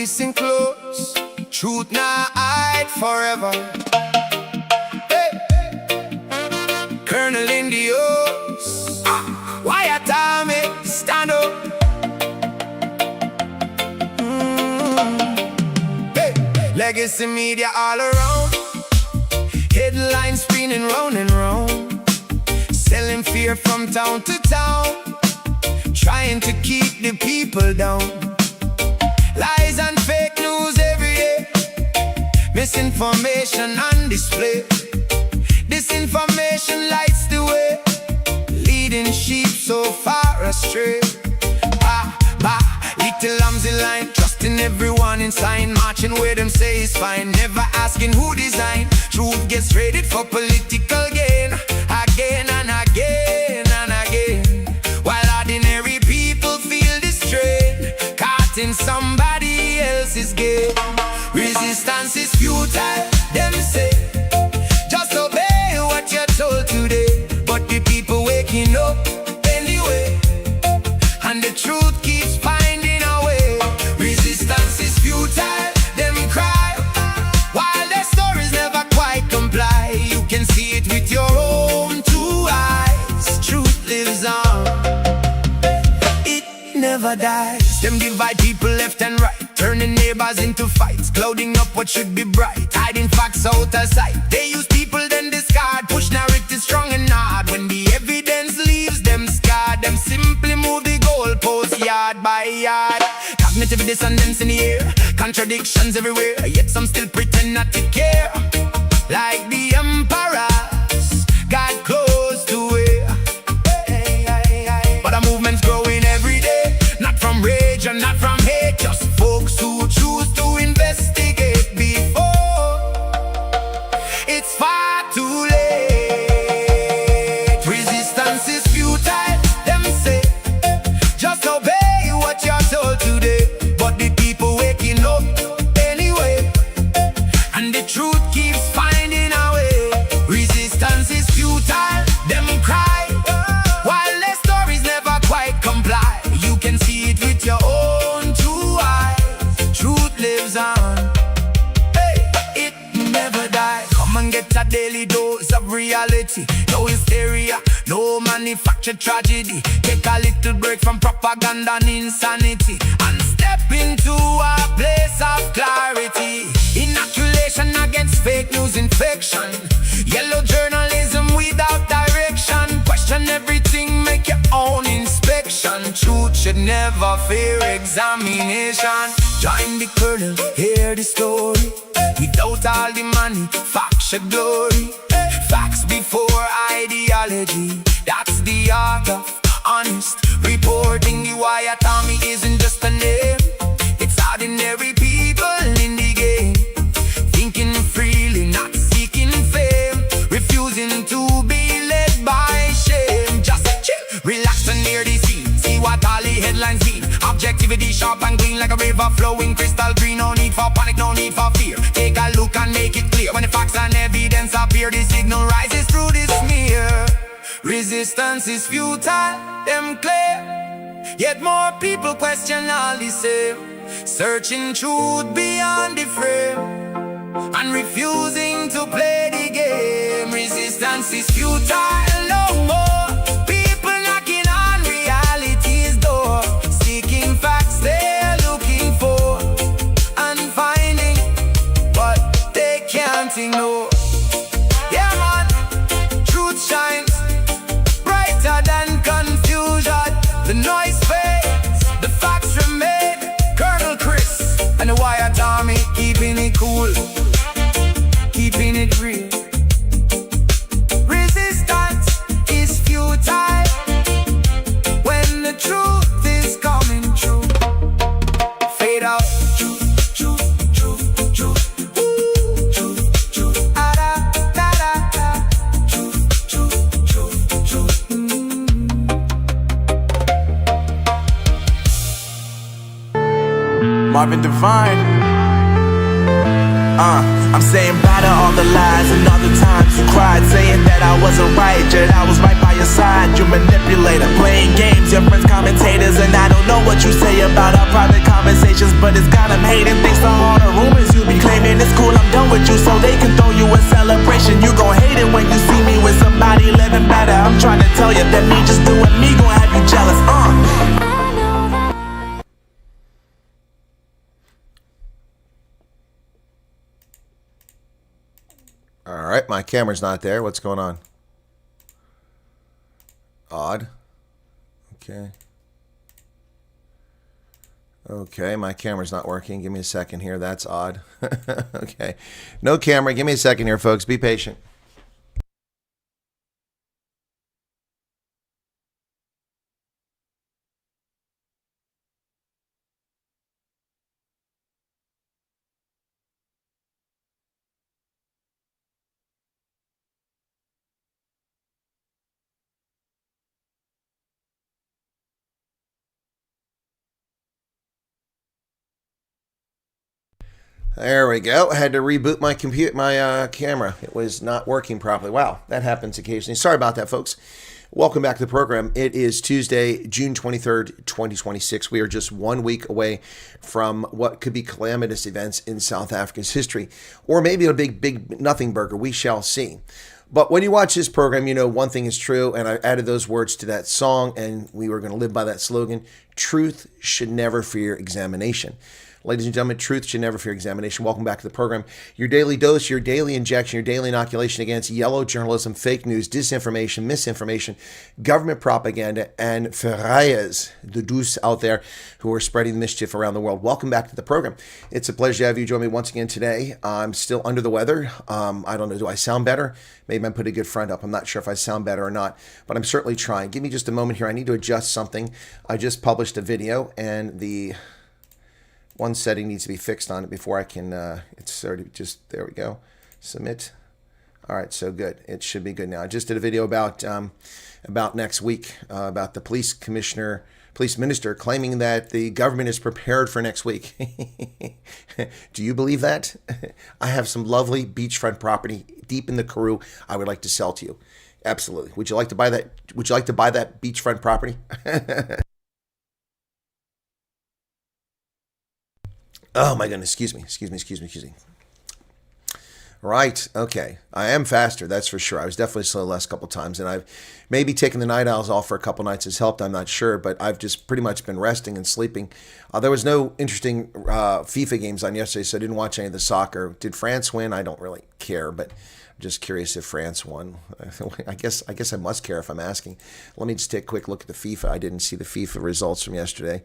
listen close. Truth not hide forever. Hey. Colonel in the house. Wyatt Army, stand up. Hey. Legacy media all around. Headlines spinning round and round. Selling fear from town to town. Trying to keep the people down. Lies and fake news every day. Misinformation on display. Disinformation lights the way, leading sheep so far astray. Little lambs in line, trusting everyone in sign. Marching where them say is fine, never asking who designed. Truth gets traded for political gain, again and again and again. While ordinary people feel the strain, caught in somebody else's game. Resistance is futile, them say. Just obey what you're told today. But the people waking up anyway, and the truth keeps finding a way. Resistance is futile, them cry, while their stories never quite comply. You can see it with your own two eyes. Truth lives on, it never dies. Them divide people left and right, turning neighbors into fights, clouding up what should be bright, hiding facts out of sight. They use people then discard, push narrative strong and hard. When the evidence leaves them scarred, them simply move the goalposts yard by yard. Cognitive dissonance in the air, contradictions everywhere, yet some still pretend not to care. Like the emperors got close to it. But the movement's growing every day, not from rage and not from hate, just folks who choose to investigate before it's far too late. Resistance is futile, them say. Just obey what you're told today. But the people waking up anyway, and the truth keeps finding a way. Resistance is futile, them cry, while their stories never quite comply. You can see it with your own two eyes. Truth lives on, hey, it never dies. Come and get a daily dose of reality. No hysteria, no manufactured tragedy. Take a little break from propaganda and insanity, and step into a place of clarity. Inoculation against fake news infection. Yellow journalism without direction. Question everything, make your own inspection. Truth should never fear examination. Join the colonel, hear the story. Without all the money, facts should glory. Facts before ideology, that's the art of honest reporting. The Wyatt Army isn't just a name, it's ordinary people in the game, thinking freely, not seeking fame, refusing to be led by shame. Just chill, relax and hear the scene, see what all the headlines mean. Objectivity sharp and clean like a river flowing crystal green. No need for panic, no need for fear. Take a look and make it clear. When the facts and evidence appear, the signal rises through the smear. Resistance is futile, them clear, yet more people question all the same. Searching truth beyond the frame, and refusing to play the game. Resistance is futile, no more. People knocking on reality's door, seeking facts they're looking for, and finding what they can't ignore. Yeah man, truth shines brighter than confusion. The noise fades, the facts remain. Colonel Chris and the Wyatt Army, keeping it cool, keeping it real. Resistance is futile when the truth is coming true. Fade out. Truth, truth, truth, truth. Ooh, truth, truth. Ah, da, da, da, da. Truth, truth, truth, truth. Marvin Divine. I'm saying bye to all the lies and all the times you cried, saying that I wasn't right, yet I was right by your side. You manipulator, playing games, your friends commentators, and I don't know what you say about our private conversations, but it's got them hating. Thanks to all the rumors you be claiming. It's cool, I'm done with you, so they can throw you a celebration. You gon' hate it when you see me with somebody living better. I'm trying to tell you that me just doing me gon' have you jealous. All right, my camera's not there. What's going on? Odd. Okay. Okay, my camera's not working. Give me a second here. That's odd. Okay. No camera. Give me a second here, folks. Be patient. There we go. I had to reboot my camera. It was not working properly. Wow, that happens occasionally. Sorry about that, folks. Welcome back to the program. It is Tuesday, June 23rd, 2026. We are just 1 week away from what could be calamitous events in South Africa's history, or maybe a big nothing burger. We shall see. But when you watch this program, you know one thing is true, and I added those words to that song, and we were going to live by that slogan: truth should never fear examination. Ladies and gentlemen, truth should never fear examination. Welcome back to the program. Your daily dose, your daily injection, your daily inoculation against yellow journalism, fake news, disinformation, misinformation, government propaganda, and ferrayas, the deuce out there who are spreading mischief around the world. Welcome back to the program. It's a pleasure to have you join me once again today. I'm still under the weather. I don't know, do I sound better? Maybe I'm putting a good front up. I'm not sure if I sound better or not, but I'm certainly trying. Give me just a moment here. I need to adjust something. I just published a video, and the one setting needs to be fixed on it before I can, it's already just, there we go, submit. All right, so good. It should be good now. I just did a video about next week, about the police minister claiming that the government is prepared for next week. Do you believe that? I have some lovely beachfront property deep in the Karoo I would like to sell to you. Absolutely. Would you like to buy that? Would you like to buy that beachfront property? Oh my goodness, excuse me. Right, okay. I am faster, that's for sure. I was definitely slow the last couple of times, and I've maybe taken the night owls off for a couple nights has helped, I'm not sure, but I've just pretty much been resting and sleeping. There was no interesting FIFA games on yesterday, so I didn't watch any of the soccer. Did France win? I don't really care, but I'm just curious if France won. I guess I must care if I'm asking. Let me just take a quick look at the FIFA. I didn't see the FIFA results from yesterday.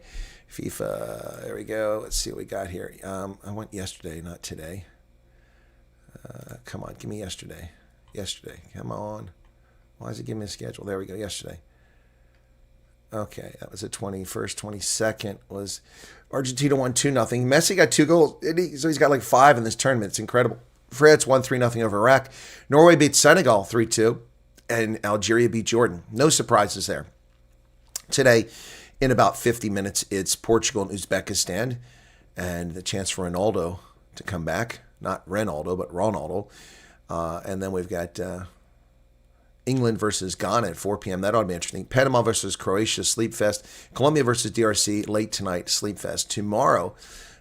FIFA, there we go. Let's see what we got here. I went yesterday, not today. Come on, give me yesterday. Yesterday, come on. Why is it giving me a schedule? There we go, yesterday. Okay, that was the 21st. 22nd was Argentina won 2-0. Messi got 2 goals. So he's got like 5 in this tournament. It's incredible. France won 3-0 over Iraq. Norway beat Senegal 3-2. And Algeria beat Jordan. No surprises there. Today, in about 50 minutes, it's Portugal and Uzbekistan, and the chance for Ronaldo to come back. Not Ronaldo, but Ronaldo. And then we've got England versus Ghana at 4 p.m. That ought to be interesting. Panama versus Croatia, Sleep Fest. Colombia versus DRC, late tonight, Sleep Fest. Tomorrow,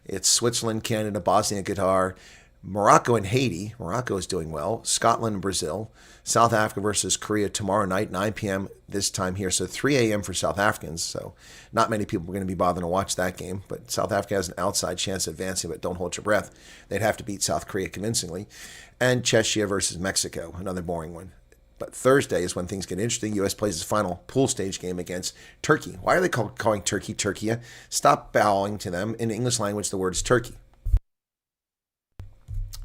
it's Switzerland, Canada, Bosnia, Qatar, Morocco and Haiti. Morocco is doing well. Scotland and Brazil. South Africa versus Korea tomorrow night, 9 p.m. this time here. So 3 a.m. for South Africans. So not many people are going to be bothering to watch that game. But South Africa has an outside chance of advancing, but don't hold your breath. They'd have to beat South Korea convincingly. And Czechia versus Mexico, another boring one. But Thursday is when things get interesting. U.S. plays its final pool stage game against Turkey. Why are they calling Turkey Turkey? Stop bowing to them. In English language, the word is Turkey.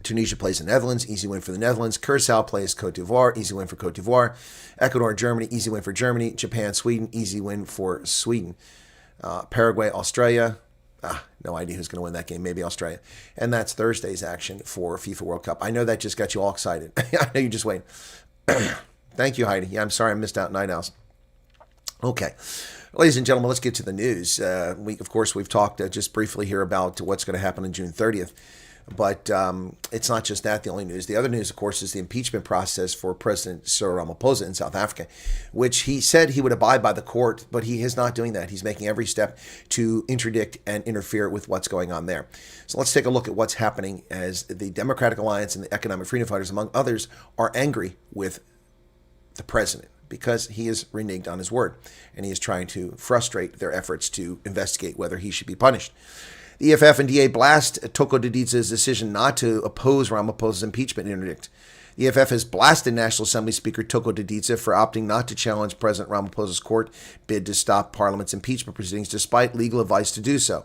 Tunisia plays the Netherlands, easy win for the Netherlands. Curacao plays Cote d'Ivoire, easy win for Cote d'Ivoire. Ecuador, Germany, easy win for Germany. Japan, Sweden, easy win for Sweden. Paraguay, Australia, no idea who's going to win that game, maybe Australia. And that's Thursday's action for FIFA World Cup. I know that just got you all excited. I know you just wait. Thank you, Heidi. Yeah, I'm sorry I missed out Night Owls. Okay. Ladies and gentlemen, let's get to the news. Of course, we've talked just briefly here about what's going to happen on June 30th. But it's not just that the only news. The other news, of course, is the impeachment process for President Cyril Ramaphosa in South Africa, which he said he would abide by the court, but he is not doing that. He's making every step to interdict and interfere with what's going on there. So let's take a look at what's happening as the Democratic Alliance and the Economic Freedom Fighters, among others, are angry with the president because he is reneged on his word, and he is trying to frustrate their efforts to investigate whether he should be punished. The EFF and DA blast Toko Didiza's decision not to oppose Ramaphosa's impeachment interdict. The EFF has blasted National Assembly Speaker Toko Didiza for opting not to challenge President Ramaphosa's court bid to stop Parliament's impeachment proceedings despite legal advice to do so.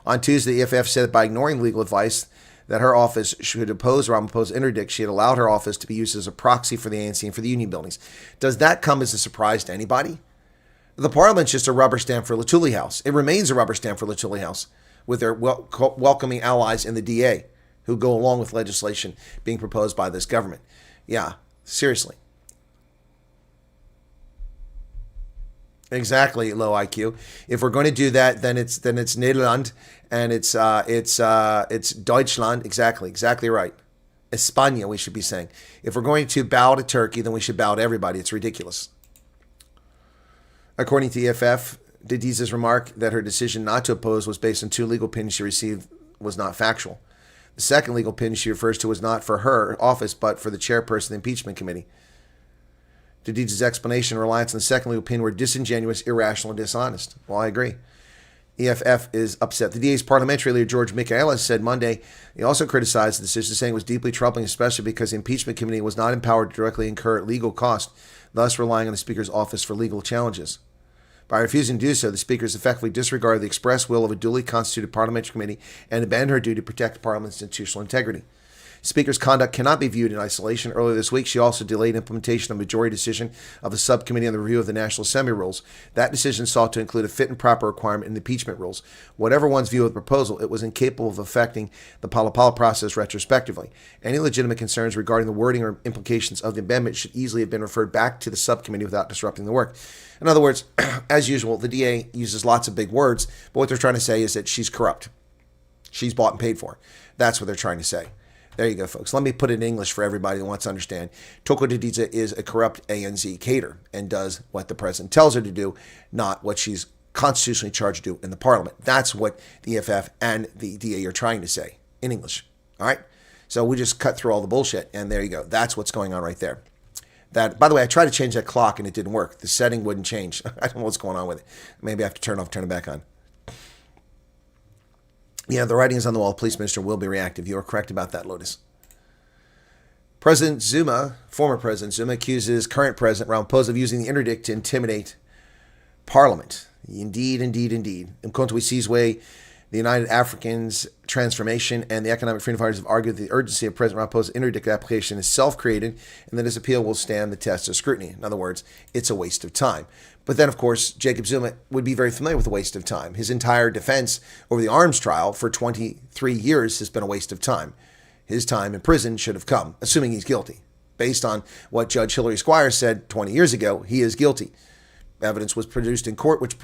On Tuesday, the EFF said that by ignoring legal advice that her office should oppose Ramaphosa's interdict, she had allowed her office to be used as a proxy for the ANC and for the union buildings. Does that come as a surprise to anybody? The Parliament's just a rubber stamp for Luthuli House. It remains a rubber stamp for Luthuli House, with their welcoming allies in the DA who go along with legislation being proposed by this government. Yeah, seriously. Exactly, low IQ. If we're going to do that, then it's Nederland and it's Deutschland. Exactly right. España, we should be saying. If we're going to bow to Turkey, then we should bow to everybody. It's ridiculous. According to EFF, Didiza's remark that her decision not to oppose was based on two legal opinions she received was not factual. The second legal opinion she refers to was not for her office, but for the chairperson of the impeachment committee. Didiza's explanation and reliance on the second legal opinion were disingenuous, irrational, and dishonest. Well, I agree. EFF is upset. The DA's parliamentary leader, George Michaelis, said Monday he also criticized the decision, saying it was deeply troubling, especially because the impeachment committee was not empowered to directly incur legal costs, thus relying on the Speaker's office for legal challenges. By refusing to do so, the Speaker has effectively disregarded the express will of a duly constituted parliamentary committee and abandoned her duty to protect Parliament's institutional integrity. Speaker's conduct cannot be viewed in isolation. Earlier this week, she also delayed implementation of a majority decision of the subcommittee on the review of the National Assembly rules. That decision sought to include a fit and proper requirement in the impeachment rules. Whatever one's view of the proposal, it was incapable of affecting the Pala process retrospectively. Any legitimate concerns regarding the wording or implications of the amendment should easily have been referred back to the subcommittee without disrupting the work. In other words, as usual, the DA uses lots of big words, but what they're trying to say is that she's corrupt. She's bought and paid for. That's what they're trying to say. There you go, folks. Let me put it in English for everybody who wants to understand. Toko Didiza is a corrupt ANZ cater and does what the president tells her to do, not what she's constitutionally charged to do in the parliament. That's what the EFF and the DA are trying to say in English. All right? So we just cut through all the bullshit, and there you go. That's what's going on right there. That, by the way, I tried to change that clock, and it didn't work. The setting wouldn't change. I don't know what's going on with it. Maybe I have to turn it back on. Yeah, the writing is on the wall. The police minister will be reactive. You are correct about that, Lotus. President Zuma, former President Zuma, accuses current President Ramaphosa of using the interdict to intimidate Parliament. Indeed. Mkhonto Sizwe, the United Africans Transformation, and the Economic Freedom Fighters have argued that the urgency of President Ramaphosa's interdict application is self-created and that his appeal will stand the test of scrutiny. In other words, it's a waste of time. But then, of course, Jacob Zuma would be very familiar with the waste of time. His entire defense over the arms trial for 23 years has been a waste of time. His time in prison should have come, assuming he's guilty. Based on what Judge Hilary Squires said 20 years ago, he is guilty. Evidence was produced in court which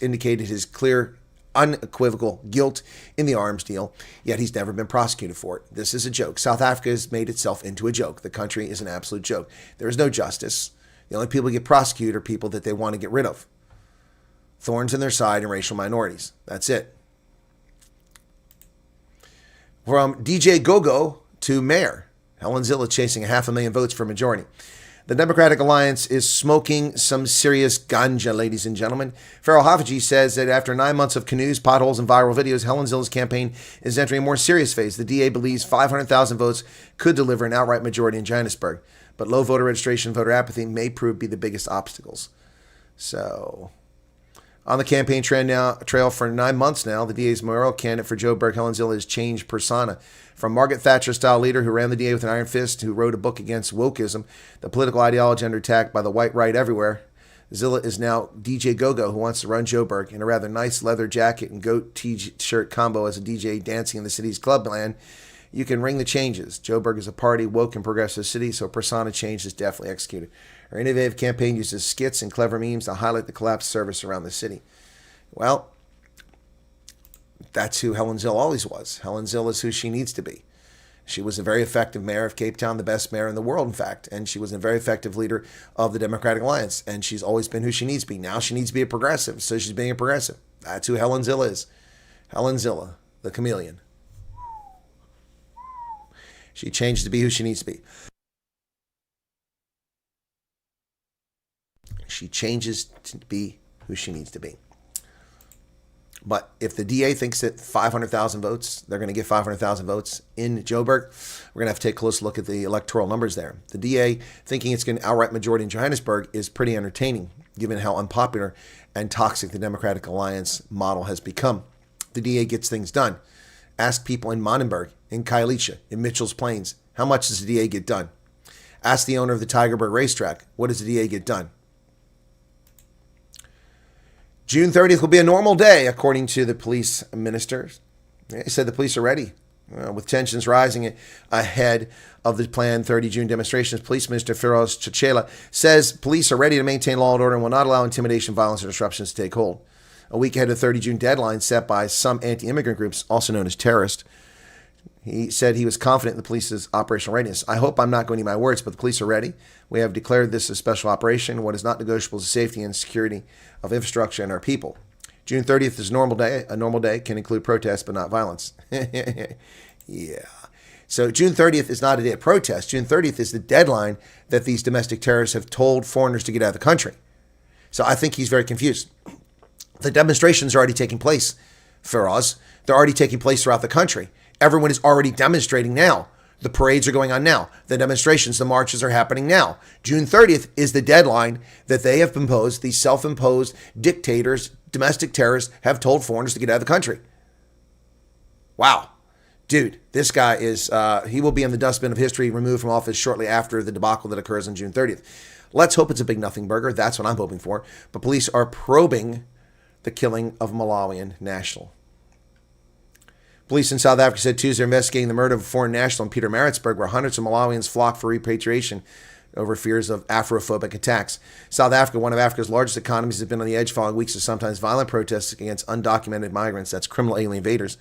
indicated his clear, unequivocal guilt in the arms deal, yet he's never been prosecuted for it. This is a joke. South Africa has made itself into a joke. The country is an absolute joke. There is no justice. The only people who get prosecuted are people that they want to get rid of. Thorns in their side and racial minorities. That's it. From DJ Gogo to mayor, Helen Zille chasing 500,000 votes for majority. The Democratic Alliance is smoking some serious ganja, ladies and gentlemen. Farrell Haffiji says that after 9 months of canoes, potholes, and viral videos, Helen Zille's campaign is entering a more serious phase. The DA believes 500,000 votes could deliver an outright majority in Johannesburg, but low voter registration and voter apathy may prove to be the biggest obstacles. So, on the campaign trail for 9 months now, the DA's mayoral candidate for Joburg, Helen Zille, has changed persona. From Margaret Thatcher-style leader who ran the DA with an iron fist, who wrote a book against wokeism, the political ideology under attack by the white right everywhere, Zille is now DJ Gogo, who wants to run Joburg in a rather nice leather jacket and goat t-shirt combo as a DJ dancing in the city's clubland. You can ring the changes. Joburg is a party, woke, and progressive city, so persona change is definitely executed. Her innovative campaign uses skits and clever memes to highlight the collapsed service around the city. Well, that's who Helen Zille always was. Helen Zille is who she needs to be. She was a very effective mayor of Cape Town, the best mayor in the world, in fact. And she was a very effective leader of the Democratic Alliance. And she's always been who she needs to be. Now she needs to be a progressive, so she's being a progressive. That's who Helen Zille is. Helen Zille, the chameleon. She changed to be who she needs to be. She changes to be who she needs to be. But if the DA thinks that 500,000 votes, they're going to get 500,000 votes in Joburg, we're going to have to take a close look at the electoral numbers there. The DA thinking it's going to outright majority in Johannesburg is pretty entertaining, given how unpopular and toxic the Democratic Alliance model has become. The DA gets things done. Ask people in Monenberg, in Khayelitsha, in Mitchell's Plains, how much does the DA get done? Ask the owner of the Tygerberg racetrack, what does the DA get done? June 30th will be a normal day, according to the police minister. He said the police are ready. With tensions rising ahead of the planned 30 June demonstrations, Police Minister Firoz Chachela says police are ready to maintain law and order and will not allow intimidation, violence, or disruptions to take hold. A week ahead of the 30 June deadline set by some anti-immigrant groups, also known as terrorists, he said he was confident in the police's operational readiness. I hope I'm not going to eat my words, but the police are ready. We have declared this a special operation. What is not negotiable is the safety and security of infrastructure and our people. June 30th is a normal day. A normal day can include protests, but not violence. Yeah. So June 30th is not a day of protest. June 30th is the deadline that these domestic terrorists have told foreigners to get out of the country. So I think he's very confused. The demonstrations are already taking place, Firoz. They're already taking place throughout the country. Everyone is already demonstrating now. The parades are going on now. The demonstrations, the marches are happening now. June 30th is the deadline that they have imposed. These self-imposed dictators, domestic terrorists, have told foreigners to get out of the country. Wow. Dude, this guy is, he will be in the dustbin of history, removed from office shortly after the debacle that occurs on June 30th. Let's hope it's a big nothing burger. That's what I'm hoping for. But police are probing the killing of a Malawian national. Police in South Africa said Tuesday are investigating the murder of a foreign national in Pietermaritzburg, where hundreds of Malawians flocked for repatriation over fears of Afrophobic attacks. South Africa, one of Africa's largest economies, has been on the edge following weeks of sometimes violent protests against undocumented migrants, that's criminal alien invaders.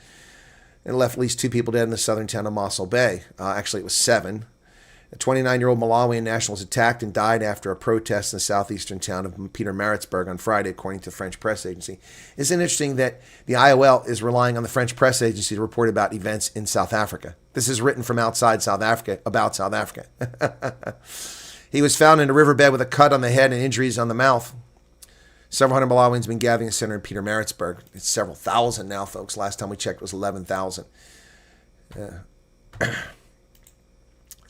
It left at least 2 people dead in the southern town of Mossel Bay. Actually, it was 7. A 29-year-old Malawian national was attacked and died after a protest in the southeastern town of Pietermaritzburg on Friday, according to the French press agency. Isn't it interesting that the IOL is relying on the French press agency to report about events in South Africa? This is written from outside South Africa, about South Africa. He was found in a riverbed with a cut on the head and injuries on the mouth. Several hundred Malawians have been gathering in the center of Pietermaritzburg. It's several thousand now, folks. Last time we checked, it was 11,000.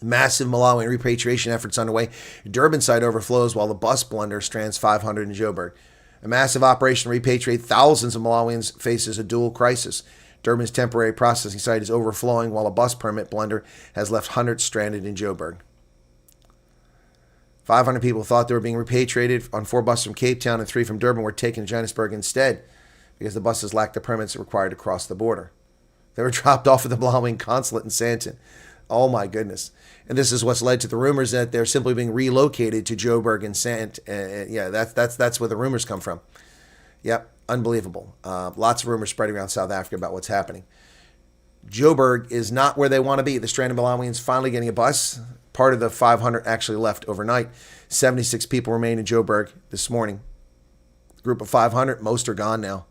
Massive Malawian repatriation efforts underway. Durban site overflows while the bus blunder strands 500 in Joburg. A massive operation to repatriate thousands of Malawians faces a dual crisis. Durban's temporary processing site is overflowing while a bus permit blunder has left hundreds stranded in Joburg. 500 people thought they were being repatriated on 4 buses from Cape Town and 3 from Durban were taken to Johannesburg instead because the buses lacked the permits required to cross the border. They were dropped off at the Malawian consulate in Sandton. Oh my goodness. And this is what's led to the rumors that they're simply being relocated to Joburg and yeah, that's where the rumors come from. Yep, unbelievable. Lots of rumors spreading around South Africa about what's happening. Joburg is not where they want to be. The stranded Malawians finally getting a bus. Part of the 500 actually left overnight. 76 people remain in Joburg this morning. Group of 500, most are gone now.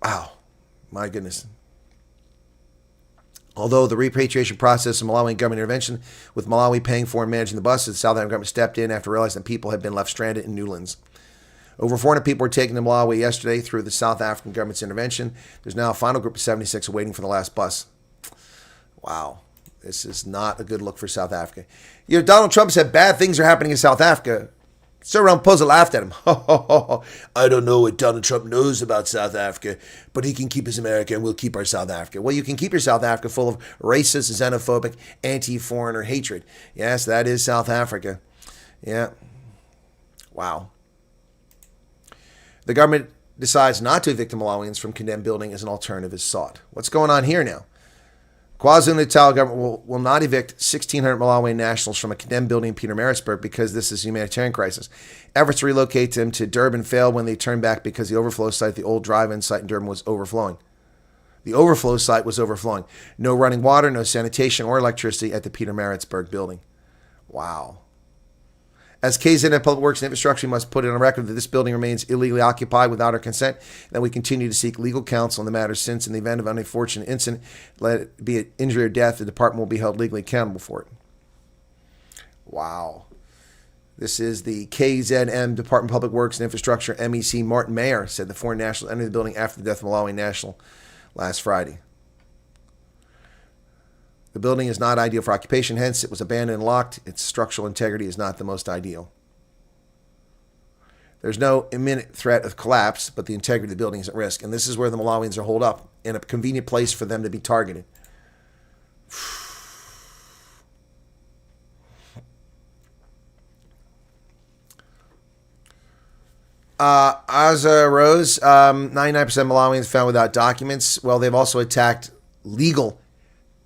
Wow, my goodness. Although the repatriation process of Malawian government intervention, with Malawi paying for and managing the buses, the South African government stepped in after realizing that people had been left stranded in Newlands. Over 400 people were taken to Malawi yesterday through the South African government's intervention. There's now a final group of 76 waiting for the last bus. Wow. This is not a good look for South Africa. You know, Donald Trump said bad things are happening in South Africa. Cyril Ramaphosa laughed at him. I don't know what Donald Trump knows about South Africa, but he can keep his America and we'll keep our South Africa. Well, you can keep your South Africa full of racist, xenophobic, anti-foreigner hatred. Yes, that is South Africa. Yeah. Wow. The government decides not to evict the Malawians from condemned building as an alternative is sought. What's going on here now? KwaZulu-Natal government will not evict 1,600 Malawian nationals from a condemned building in Pietermaritzburg because this is a humanitarian crisis. Efforts to relocate them to Durban failed when they turned back because the overflow site, the old drive-in site in Durban, was overflowing. The overflow site was overflowing. No running water, no sanitation or electricity at the Peter Maritzburg building. Wow. As KZN Public Works and Infrastructure, we must put it on record that this building remains illegally occupied without our consent, and that we continue to seek legal counsel in the matter since, in the event of an unfortunate incident, let it be an injury or death, the department will be held legally accountable for it. Wow. This is the KZM Department of Public Works and Infrastructure MEC Martin Mayer said the foreign nationals entered the building after the death of Malawi national last Friday. The building is not ideal for occupation, hence it was abandoned and locked. Its structural integrity is not the most ideal. There's no imminent threat of collapse, but the integrity of the building is at risk. And this is where the Malawians are holed up, in a convenient place for them to be targeted. Aza Rose, 99% Malawians found without documents. Well, they've also attacked legal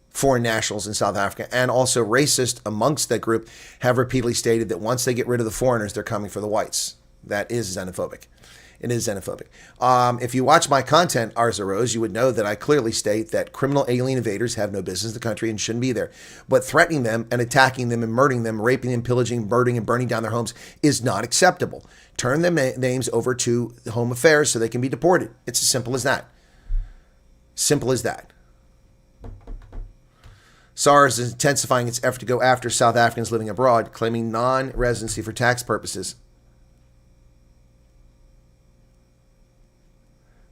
foreign nationals in South Africa, and also racist amongst that group have repeatedly stated that once they get rid of the foreigners, they're coming for the whites. That is xenophobic. It is xenophobic. If you watch my content, Arza Rose, you would know that I clearly state that criminal alien invaders have no business in the country and shouldn't be there. But threatening them and attacking them and murdering them, raping them, pillaging, murdering, and burning down their homes is not acceptable. Turn their names over to the Home Affairs so they can be deported. It's as simple as that. Simple as that. SARS is intensifying its effort to go after South Africans living abroad, claiming non-residency for tax purposes.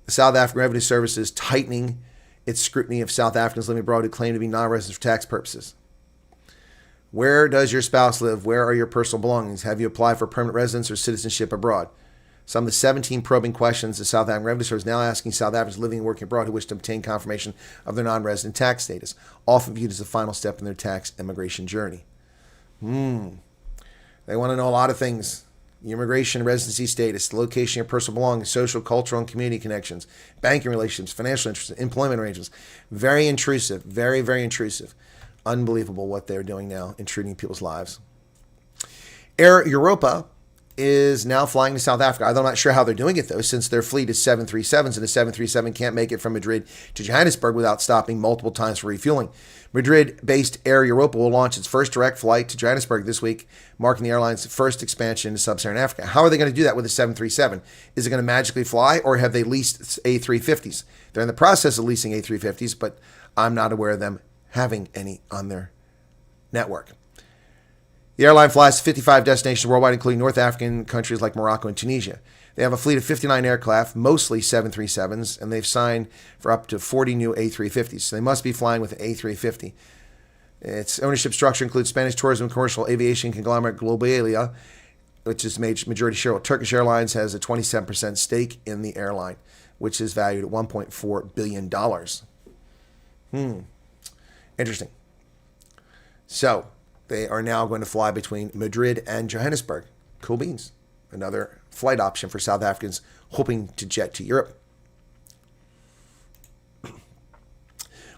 The South African Revenue Service is tightening its scrutiny of South Africans living abroad who claim to be non-residents for tax purposes. Where does your spouse live? Where are your personal belongings? Have you applied for permanent residence or citizenship abroad? Some of the 17 probing questions the South African Revenue Service is now asking South Africans living and working abroad who wish to obtain confirmation of their non-resident tax status, often viewed as the final step in their tax immigration journey. They want to know a lot of things. Your immigration, residency status, the location of your personal belongings, social, cultural, and community connections, banking relationships, financial interests, employment arrangements. Very intrusive, very, very intrusive. Unbelievable what they're doing now, intruding people's lives. Air Europa is now flying to South Africa. I'm not sure how they're doing it, though, since their fleet is 737s, and the 737 can't make it from Madrid to Johannesburg without stopping multiple times for refueling. Madrid-based Air Europa will launch its first direct flight to Johannesburg this week, marking the airline's first expansion into sub-Saharan Africa. How are they going to do that with a 737? Is it going to magically fly, or have they leased A350s? They're in the process of leasing A350s, but I'm not aware of them having any on their network. The airline flies to 55 destinations worldwide, including North African countries like Morocco and Tunisia. They have a fleet of 59 aircraft, mostly 737s, and they've signed for up to 40 new A350s. So they must be flying with an A350. Its ownership structure includes Spanish tourism and commercial aviation conglomerate Globalia, which is majority shareholder. Turkish Airlines has a 27% stake in the airline, which is valued at $1.4 billion. Interesting. So they are now going to fly between Madrid and Johannesburg. Cool beans. Another flight option for South Africans hoping to jet to Europe.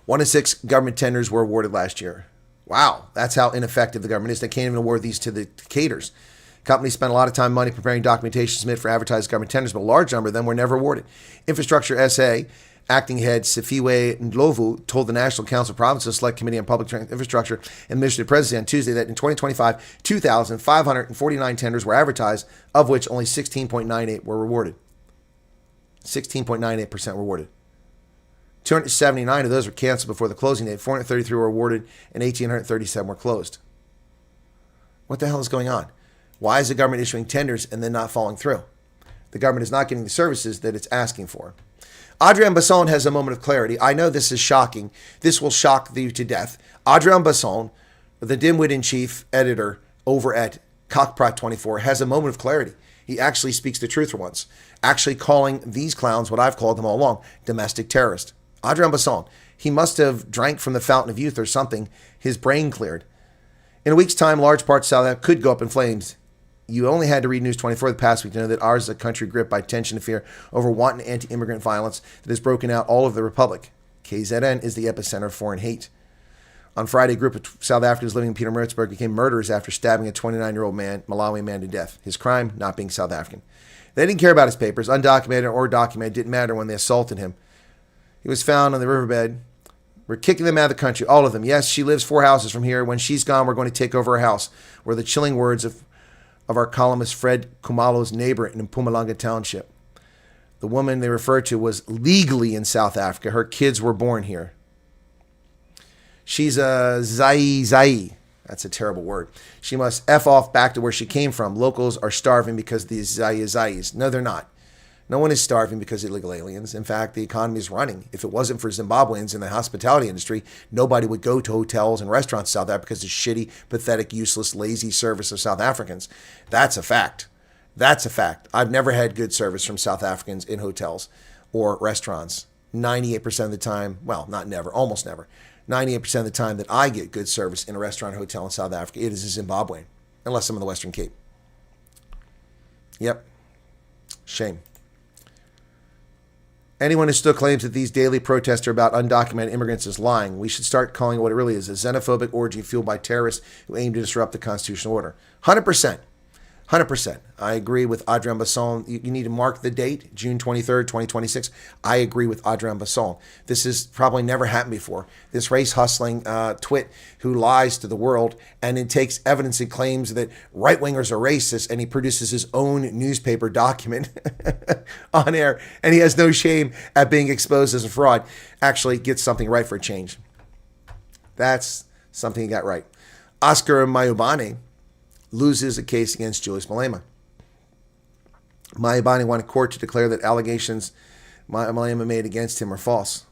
1 in 6 government tenders were awarded last year. Wow, that's how ineffective the government is. They can't even award these to the cadres. Companies spent a lot of time and money preparing documentation to submit for advertised government tenders, but a large number of them were never awarded. Infrastructure SA Acting Head Sifiwe Ndlovu told the National Council of Provinces Select Committee on Public Infrastructure and Ministry of Presidency on Tuesday that in 2025, 2,549 tenders were advertised, of which only 16.98 were awarded. 16.98% were awarded. 279 of those were canceled before the closing date. 433 were awarded, and 1,837 were closed. What the hell is going on? Why is the government issuing tenders and then not following through? The government is not getting the services that it's asking for. Adrian Basson has a moment of clarity. I know this is shocking. This will shock you to death. Adrian Basson, the dimwit-in-chief editor over at Cockprot24, has a moment of clarity. He actually speaks the truth for once, actually calling these clowns, what I've called them all along, domestic terrorists. Adrian Basson, he must have drank from the fountain of youth or something. His brain cleared. In a week's time, large parts of South Africa could go up in flames. You only had to read News 24 the past week to know that ours is a country gripped by tension and fear over wanton anti-immigrant violence that has broken out all over the Republic. KZN is the epicenter of foreign hate. On Friday, a group of South Africans living in Peter Maritzburg became murderers after stabbing a 29-year-old Malawi man to death. His crime, not being South African. They didn't care about his papers, undocumented or documented, didn't matter when they assaulted him. He was found on the riverbed. We're kicking them out of the country, all of them. Yes, she lives 4 houses from here. When she's gone, we're going to take over her house, were the chilling words of our columnist Fred Kumalo's neighbor in Mpumalanga Township. The woman they referred to was legally in South Africa. Her kids were born here. She's a Zai. That's a terrible word. She must F off back to where she came from. Locals are starving because these Zais. No, they're not. No one is starving because of illegal aliens. In fact, the economy is running. If it wasn't for Zimbabweans in the hospitality industry, nobody would go to hotels and restaurants in South Africa because of the shitty, pathetic, useless, lazy service of South Africans. That's a fact. That's a fact. I've never had good service from South Africans in hotels or restaurants. 98% of the time, well, not never, almost never. 98% of the time that I get good service in a restaurant or hotel in South Africa, it is a Zimbabwean, unless I'm in the Western Cape. Yep. Shame. Anyone who still claims that these daily protests are about undocumented immigrants is lying. We should start calling it what it really is, a xenophobic orgy fueled by terrorists who aim to disrupt the constitutional order. 100%. 100%. I agree with Adrian Basson. You need to mark the date, June 23rd, 2026. I agree with Adrian Basson. This has probably never happened before. This race-hustling twit who lies to the world and then takes evidence and claims that right-wingers are racist, and he produces his own newspaper document on air, and he has no shame at being exposed as a fraud, actually gets something right for a change. That's something he got right. Oscar Mayubane loses a case against Julius Malema. Mayubane wanted court to declare that allegations Malema made against him are false.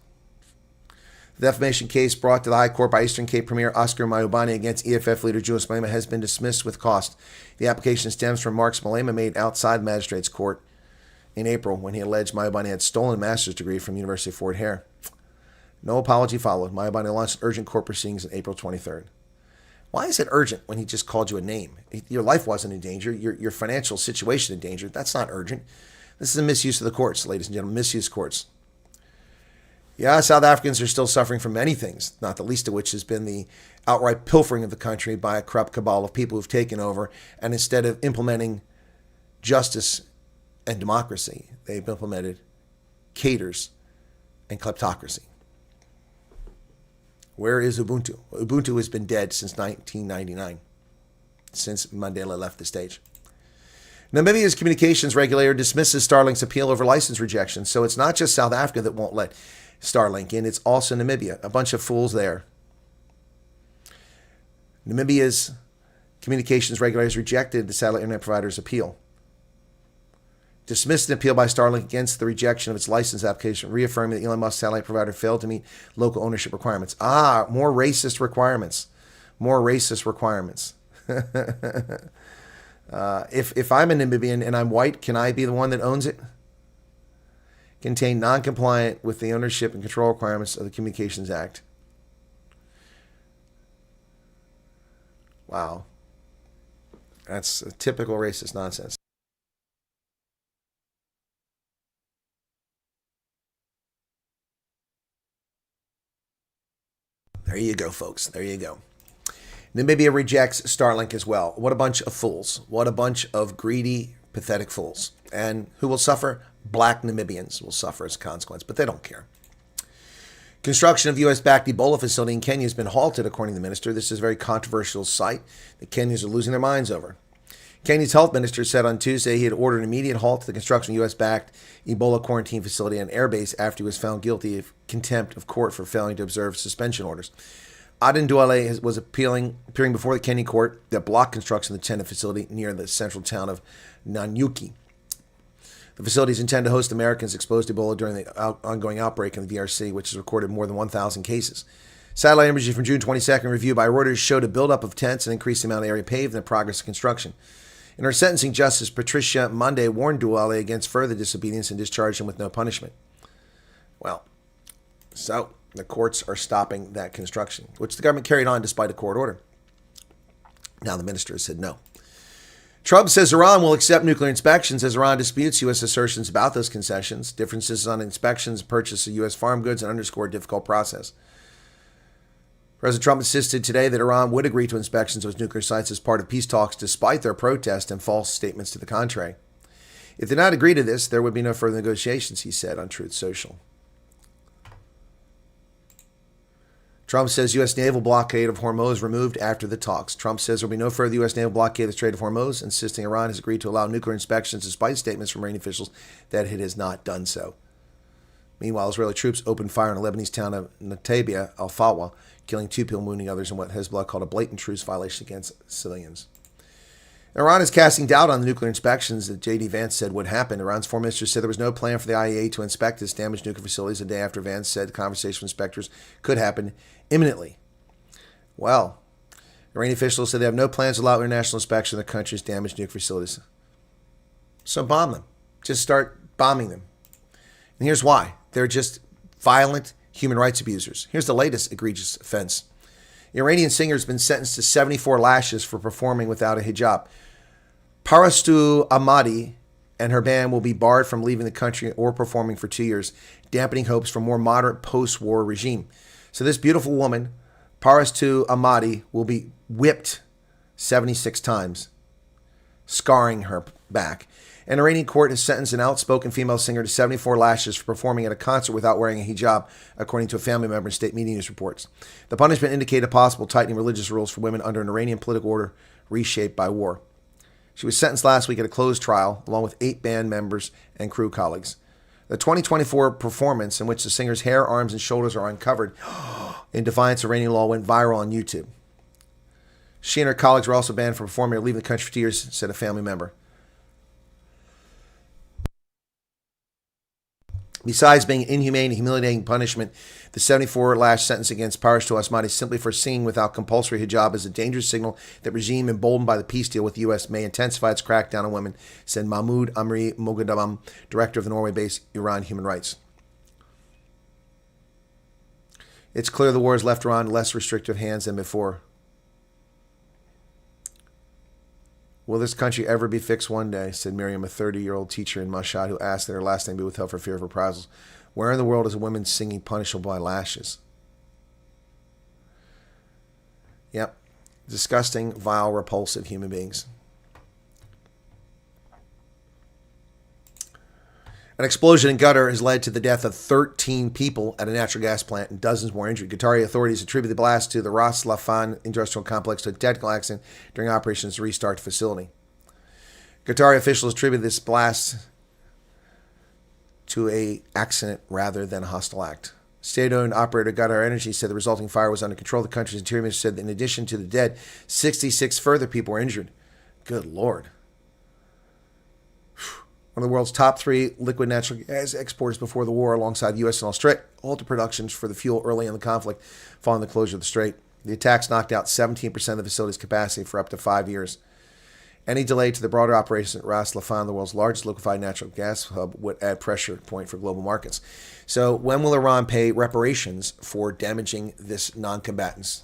The defamation case brought to the High Court by Eastern Cape Premier Oscar Mayubane against EFF leader Julius Malema has been dismissed with cost. The application stems from remarks Malema made outside the magistrate's court in April when he alleged Mayubane had stolen a master's degree from the University of Fort Hare. No apology followed. Mayubane launched urgent court proceedings on April 23rd. Why is it urgent when he just called you a name? Your life wasn't in danger. Your financial situation in danger. That's not urgent. This is a misuse of the courts, ladies and gentlemen. Misuse courts. Yeah, South Africans are still suffering from many things, not the least of which has been the outright pilfering of the country by a corrupt cabal of people who've taken over, and instead of implementing justice and democracy, they've implemented caters and kleptocracy. Where is Ubuntu? Ubuntu has been dead since 1999, since Mandela left the stage. Namibia's communications regulator dismisses Starlink's appeal over license rejection. So it's not just South Africa that won't let Starlink in, it's also Namibia. A bunch of fools there. Namibia's communications regulators rejected the satellite internet provider's appeal. Dismissed an appeal by Starlink against the rejection of its license application, reaffirming that Elon Musk's satellite provider failed to meet local ownership requirements. More racist requirements. More racist requirements. If I'm a Namibian and I'm white, can I be the one that owns it? Contain non-compliant with the ownership and control requirements of the Communications Act. Wow. That's a typical racist nonsense. There you go, folks. There you go. Namibia rejects Starlink as well. What a bunch of fools. What a bunch of greedy, pathetic fools. And who will suffer? Black Namibians will suffer as a consequence, but they don't care. Construction of U.S.-backed Ebola facility in Kenya has been halted, according to the minister. This is a very controversial site that Kenyans are losing their minds over. Kenya's health minister said on Tuesday he had ordered an immediate halt to the construction of U.S.-backed Ebola quarantine facility and airbase after he was found guilty of contempt of court for failing to observe suspension orders. Aden Duale was appearing before the Kenyan court that blocked construction of the tenant facility near the central town of Nanyuki. The facility is intended to host Americans exposed to Ebola during the ongoing outbreak in the DRC, which has recorded more than 1,000 cases. Satellite images from June 22nd, reviewed by Reuters, showed a buildup of tents and increased amount of area paved and the progress of construction. In her sentencing, Justice Patricia Mande warned Duale against further disobedience and discharged him with no punishment. Well, so the courts are stopping that construction, which the government carried on despite a court order. Now the minister has said no. Trump says Iran will accept nuclear inspections as Iran disputes U.S. assertions about those concessions. Differences on inspections, purchase of U.S. farm goods, and underscore a difficult process. President Trump insisted today that Iran would agree to inspections of its nuclear sites as part of peace talks, despite their protest and false statements to the contrary. If they did not agree to this, there would be no further negotiations, he said on Truth Social. Trump says U.S. naval blockade of Hormuz removed after the talks. Trump says there will be no further U.S. naval blockade of the Strait of Hormuz, insisting Iran has agreed to allow nuclear inspections despite statements from Iranian officials that it has not done so. Meanwhile, Israeli troops opened fire in the Lebanese town of Natabia al-Fawa, killing 2 people and wounding others in what Hezbollah called a blatant truce violation against civilians. Iran is casting doubt on the nuclear inspections that J.D. Vance said would happen. Iran's foreign minister said there was no plan for the IAEA to inspect its damaged nuclear facilities a day after Vance said conversation with inspectors could happen imminently. Well, Iranian officials said they have no plans to allow international inspection of the country's damaged nuclear facilities. So bomb them. Just start bombing them. And here's why. They're just violent human rights abusers. Here's the latest egregious offense. The Iranian singer has been sentenced to 74 lashes for performing without a hijab. Parastu Ahmadi and her band will be barred from leaving the country or performing for 2 years, dampening hopes for a more moderate post-war regime. So this beautiful woman, Parastu Ahmadi, will be whipped 76 times, scarring her back. An Iranian court has sentenced an outspoken female singer to 74 lashes for performing at a concert without wearing a hijab, according to a family member in state media news reports. The punishment indicated a possible tightening religious rules for women under an Iranian political order reshaped by war. She was sentenced last week at a closed trial, along with 8 band members and crew colleagues. The 2024 performance, in which the singer's hair, arms, and shoulders are uncovered in defiance of Iranian law, went viral on YouTube. She and her colleagues were also banned from performing or leaving the country for 2 years, said a family member. Besides being inhumane and humiliating punishment, the 74-lash sentence against Parastu Ahmadi simply for singing without compulsory hijab is a dangerous signal that regime emboldened by the peace deal with the U.S. may intensify its crackdown on women, said Mahmoud Amri Moghadam, director of the Norway-based Iran Human Rights. It's clear the war has left Iran in less restrictive hands than before. Will this country ever be fixed one day, said Miriam, a 30-year-old teacher in Mashhad who asked that her last name be withheld for fear of reprisals. Where in the world is a woman singing punishable by lashes? Yep. Disgusting, vile, repulsive human beings. An explosion in Qatar has led to the death of 13 people at a natural gas plant and dozens more injured. Qatari authorities attribute the blast to the Ras Laffan industrial complex to a technical accident during operations to restart the facility. Qatari officials attribute this blast to an accident rather than a hostile act. State-owned operator Qatar Energy said the resulting fire was under control. The country's interior minister said that in addition to the dead, 66 further people were injured. Good Lord. One of the world's top 3 liquid natural gas exporters before the war, alongside the U.S. and Australia, halted productions for the fuel early in the conflict following the closure of the strait. The attacks knocked out 17% of the facility's capacity for up to 5 years. Any delay to the broader operation at Ras Laffan, the world's largest liquefied natural gas hub, would add pressure point for global markets. So when will Iran pay reparations for damaging this non-combatants'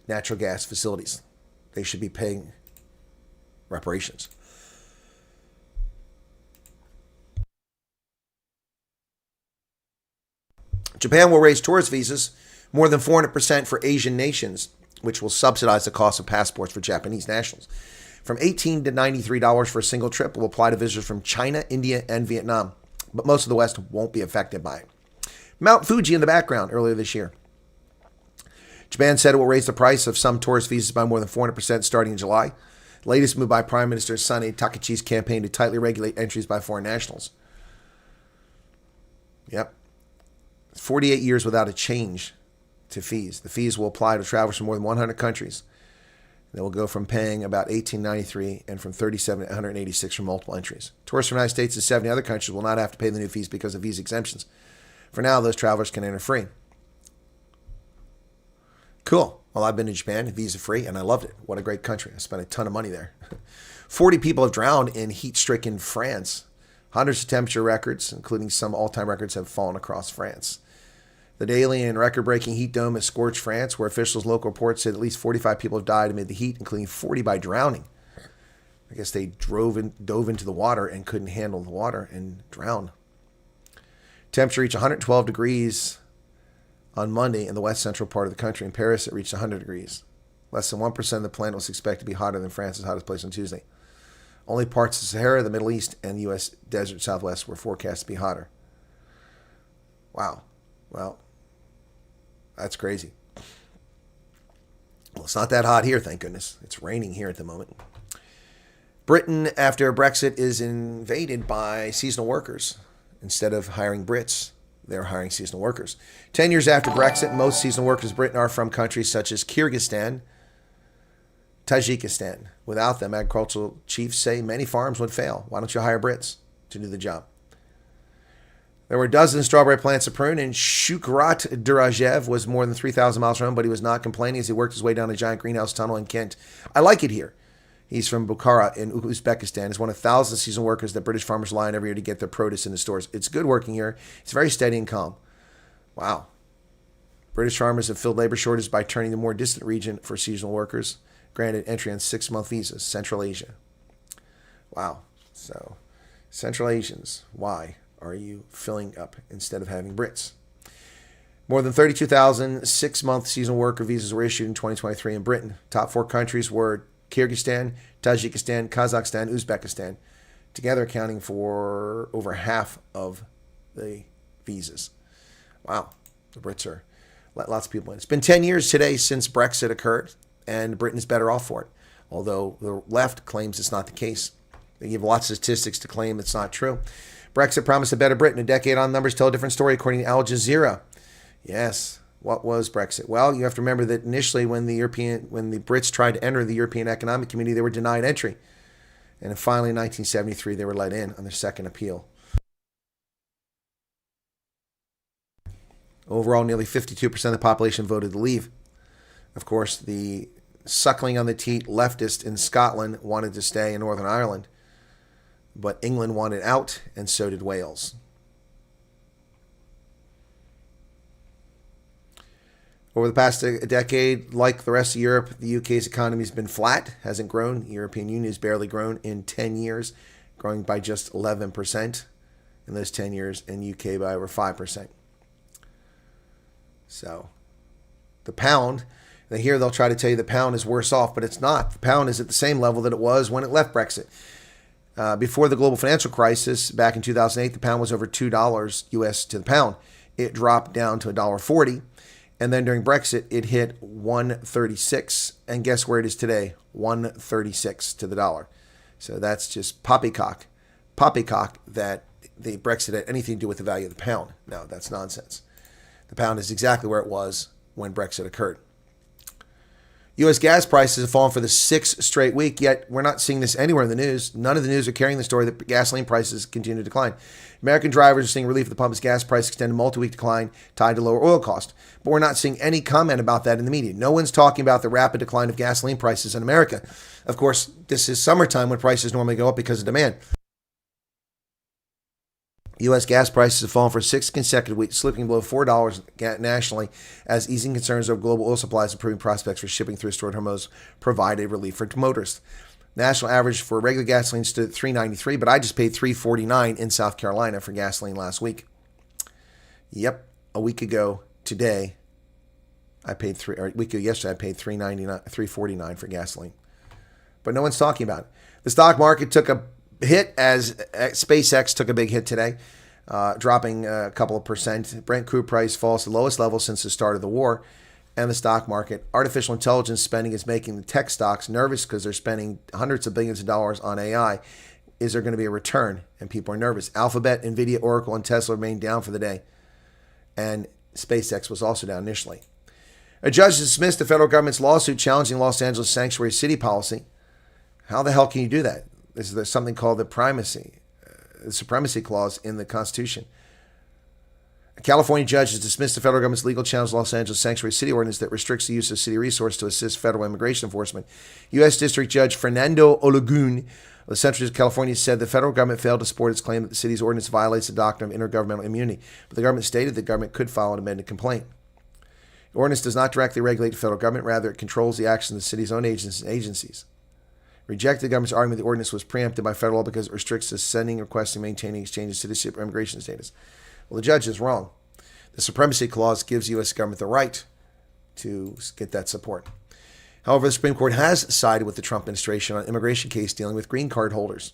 natural gas facilities? They should be paying reparations. Japan will raise tourist visas more than 400% for Asian nations, which will subsidize the cost of passports for Japanese nationals. From $18 to $93 for a single trip will apply to visitors from China, India, and Vietnam, but most of the West won't be affected by it. Mount Fuji in the background earlier this year. Japan said it will raise the price of some tourist visas by more than 400% starting in July. The latest move by Prime Minister Sani Takachi's campaign to tightly regulate entries by foreign nationals. Yep. 48 years without a change to fees. The fees will apply to travelers from more than 100 countries. They will go from paying about $18.93 and from $37 to $186 for multiple entries. Tourists from the United States and 70 other countries will not have to pay the new fees because of visa exemptions. For now, those travelers can enter free. Cool. Well, I've been to Japan, visa-free, and I loved it. What a great country. I spent a ton of money there. 40 people have drowned in heat-stricken France. Hundreds of temperature records, including some all-time records, have fallen across France. The daily and record-breaking heat dome has scorched France, where officials' local reports said at least 45 people have died amid the heat, including 40 by drowning. I guess they dove into the water and couldn't handle the water and drowned. Temperature reached 112 degrees on Monday in the west central part of the country. In Paris, it reached 100 degrees. Less than 1% of the planet was expected to be hotter than France's hottest place on Tuesday. Only parts of Sahara, the Middle East, and the U.S. desert southwest were forecast to be hotter. Wow. Well, That's crazy. Well, it's not that hot here, thank goodness. It's raining here at the moment. Britain, after Brexit, is invaded by seasonal workers. Instead of hiring Brits, they're hiring seasonal workers. 10 years after Brexit, most seasonal workers in Britain are from countries such as Kyrgyzstan, Tajikistan. Without them, agricultural chiefs say many farms would fail. Why don't you hire Brits to do the job? There were dozens of strawberry plants to prune, and Shukrat Durajev was more than 3,000 miles from home, but he was not complaining as he worked his way down a giant greenhouse tunnel in Kent. I like it here. He's from Bukhara in Uzbekistan. He's one of thousands of seasonal workers that British farmers rely on every year to get their produce in the stores. It's good working here. It's very steady and calm. Wow. British farmers have filled labor shortages by turning the more distant region for seasonal workers, granted entry on 6-month visas, Central Asia. Wow. So, Central Asians, why are you filling up instead of having Brits? More than 32,000 6-month seasonal worker visas were issued in 2023 in Britain. Top 4 countries were Kyrgyzstan, Tajikistan, Kazakhstan, Uzbekistan, together accounting for over half of the visas. Wow, the Brits are let lots of people in. It's been 10 years today since Brexit occurred, and Britain is better off for it, although the left claims it's not the case. They give lots of statistics to claim it's not true. Brexit promised a better Britain. A decade on, numbers tell a different story, according to Al Jazeera. Yes. What was Brexit? Well, you have to remember that initially when the Brits tried to enter the European Economic Community, they were denied entry. And then finally in 1973, they were let in on their second appeal. Overall, nearly 52% of the population voted to leave. Of course, the suckling on the teat leftist in Scotland wanted to stay in Northern Ireland. But England wanted out, and so did Wales. Over the past decade, like the rest of Europe, the UK's economy has been flat, hasn't grown. The European Union has barely grown in 10 years, growing by just 11% in those 10 years, and UK by over 5%. So, the pound, here they'll try to tell you the pound is worse off, but it's not. The pound is at the same level that it was when it left Brexit. Before the global financial crisis, back in 2008, the pound was over $2 US to the pound. It dropped down to $1.40. And then during Brexit, it hit 136. And guess where it is today? 136 to the dollar. So that's just poppycock. Poppycock that the Brexit had anything to do with the value of the pound. No, that's nonsense. The pound is exactly where it was when Brexit occurred. U.S. gas prices have fallen for the 6th straight week, yet we're not seeing this anywhere in the news. None of the news are carrying the story that gasoline prices continue to decline. American drivers are seeing relief at the pump as gas prices extend a multi-week decline tied to lower oil cost. But we're not seeing any comment about that in the media. No one's talking about the rapid decline of gasoline prices in America. Of course, this is summertime when prices normally go up because of demand. U.S. gas prices have fallen for 6 consecutive weeks, slipping below $4 nationally as easing concerns over global oil supplies and improving prospects for shipping through Strait of Hormuz provided relief for motorists. National average for regular gasoline stood at $3.93, but I just paid $3.49 in South Carolina for gasoline last week. Yep, a week ago today, yesterday I paid $3.49 for gasoline. But no one's talking about it. The stock market took a hit as SpaceX took a big hit today, dropping a couple of percent. Brent crude price falls to the lowest level since the start of the war. And the stock market, artificial intelligence spending is making the tech stocks nervous because they're spending hundreds of billions of dollars on AI. Is there going to be a return? And people are nervous. Alphabet, Nvidia, Oracle, and Tesla remained down for the day. And SpaceX was also down initially. A judge dismissed the federal government's lawsuit challenging Los Angeles sanctuary city policy. How the hell can you do that? There's something called the supremacy clause in the Constitution. A California judge has dismissed the federal government's legal challenge to Los Angeles sanctuary city ordinance that restricts the use of city resources to assist federal immigration enforcement. U.S. District Judge Fernando Olagun of the Central District of California said the federal government failed to support its claim that the city's ordinance violates the doctrine of intergovernmental immunity, but the government stated the government could file an amended complaint. The ordinance does not directly regulate the federal government, rather it controls the actions of the city's own agencies. Rejected the government's argument the ordinance was preempted by federal law because it restricts the sending, requesting, maintaining, exchange of citizenship or immigration status. Well, the judge is wrong. The supremacy clause gives U.S. government the right to get that support. However, the Supreme Court has sided with the Trump administration on an immigration case dealing with green card holders.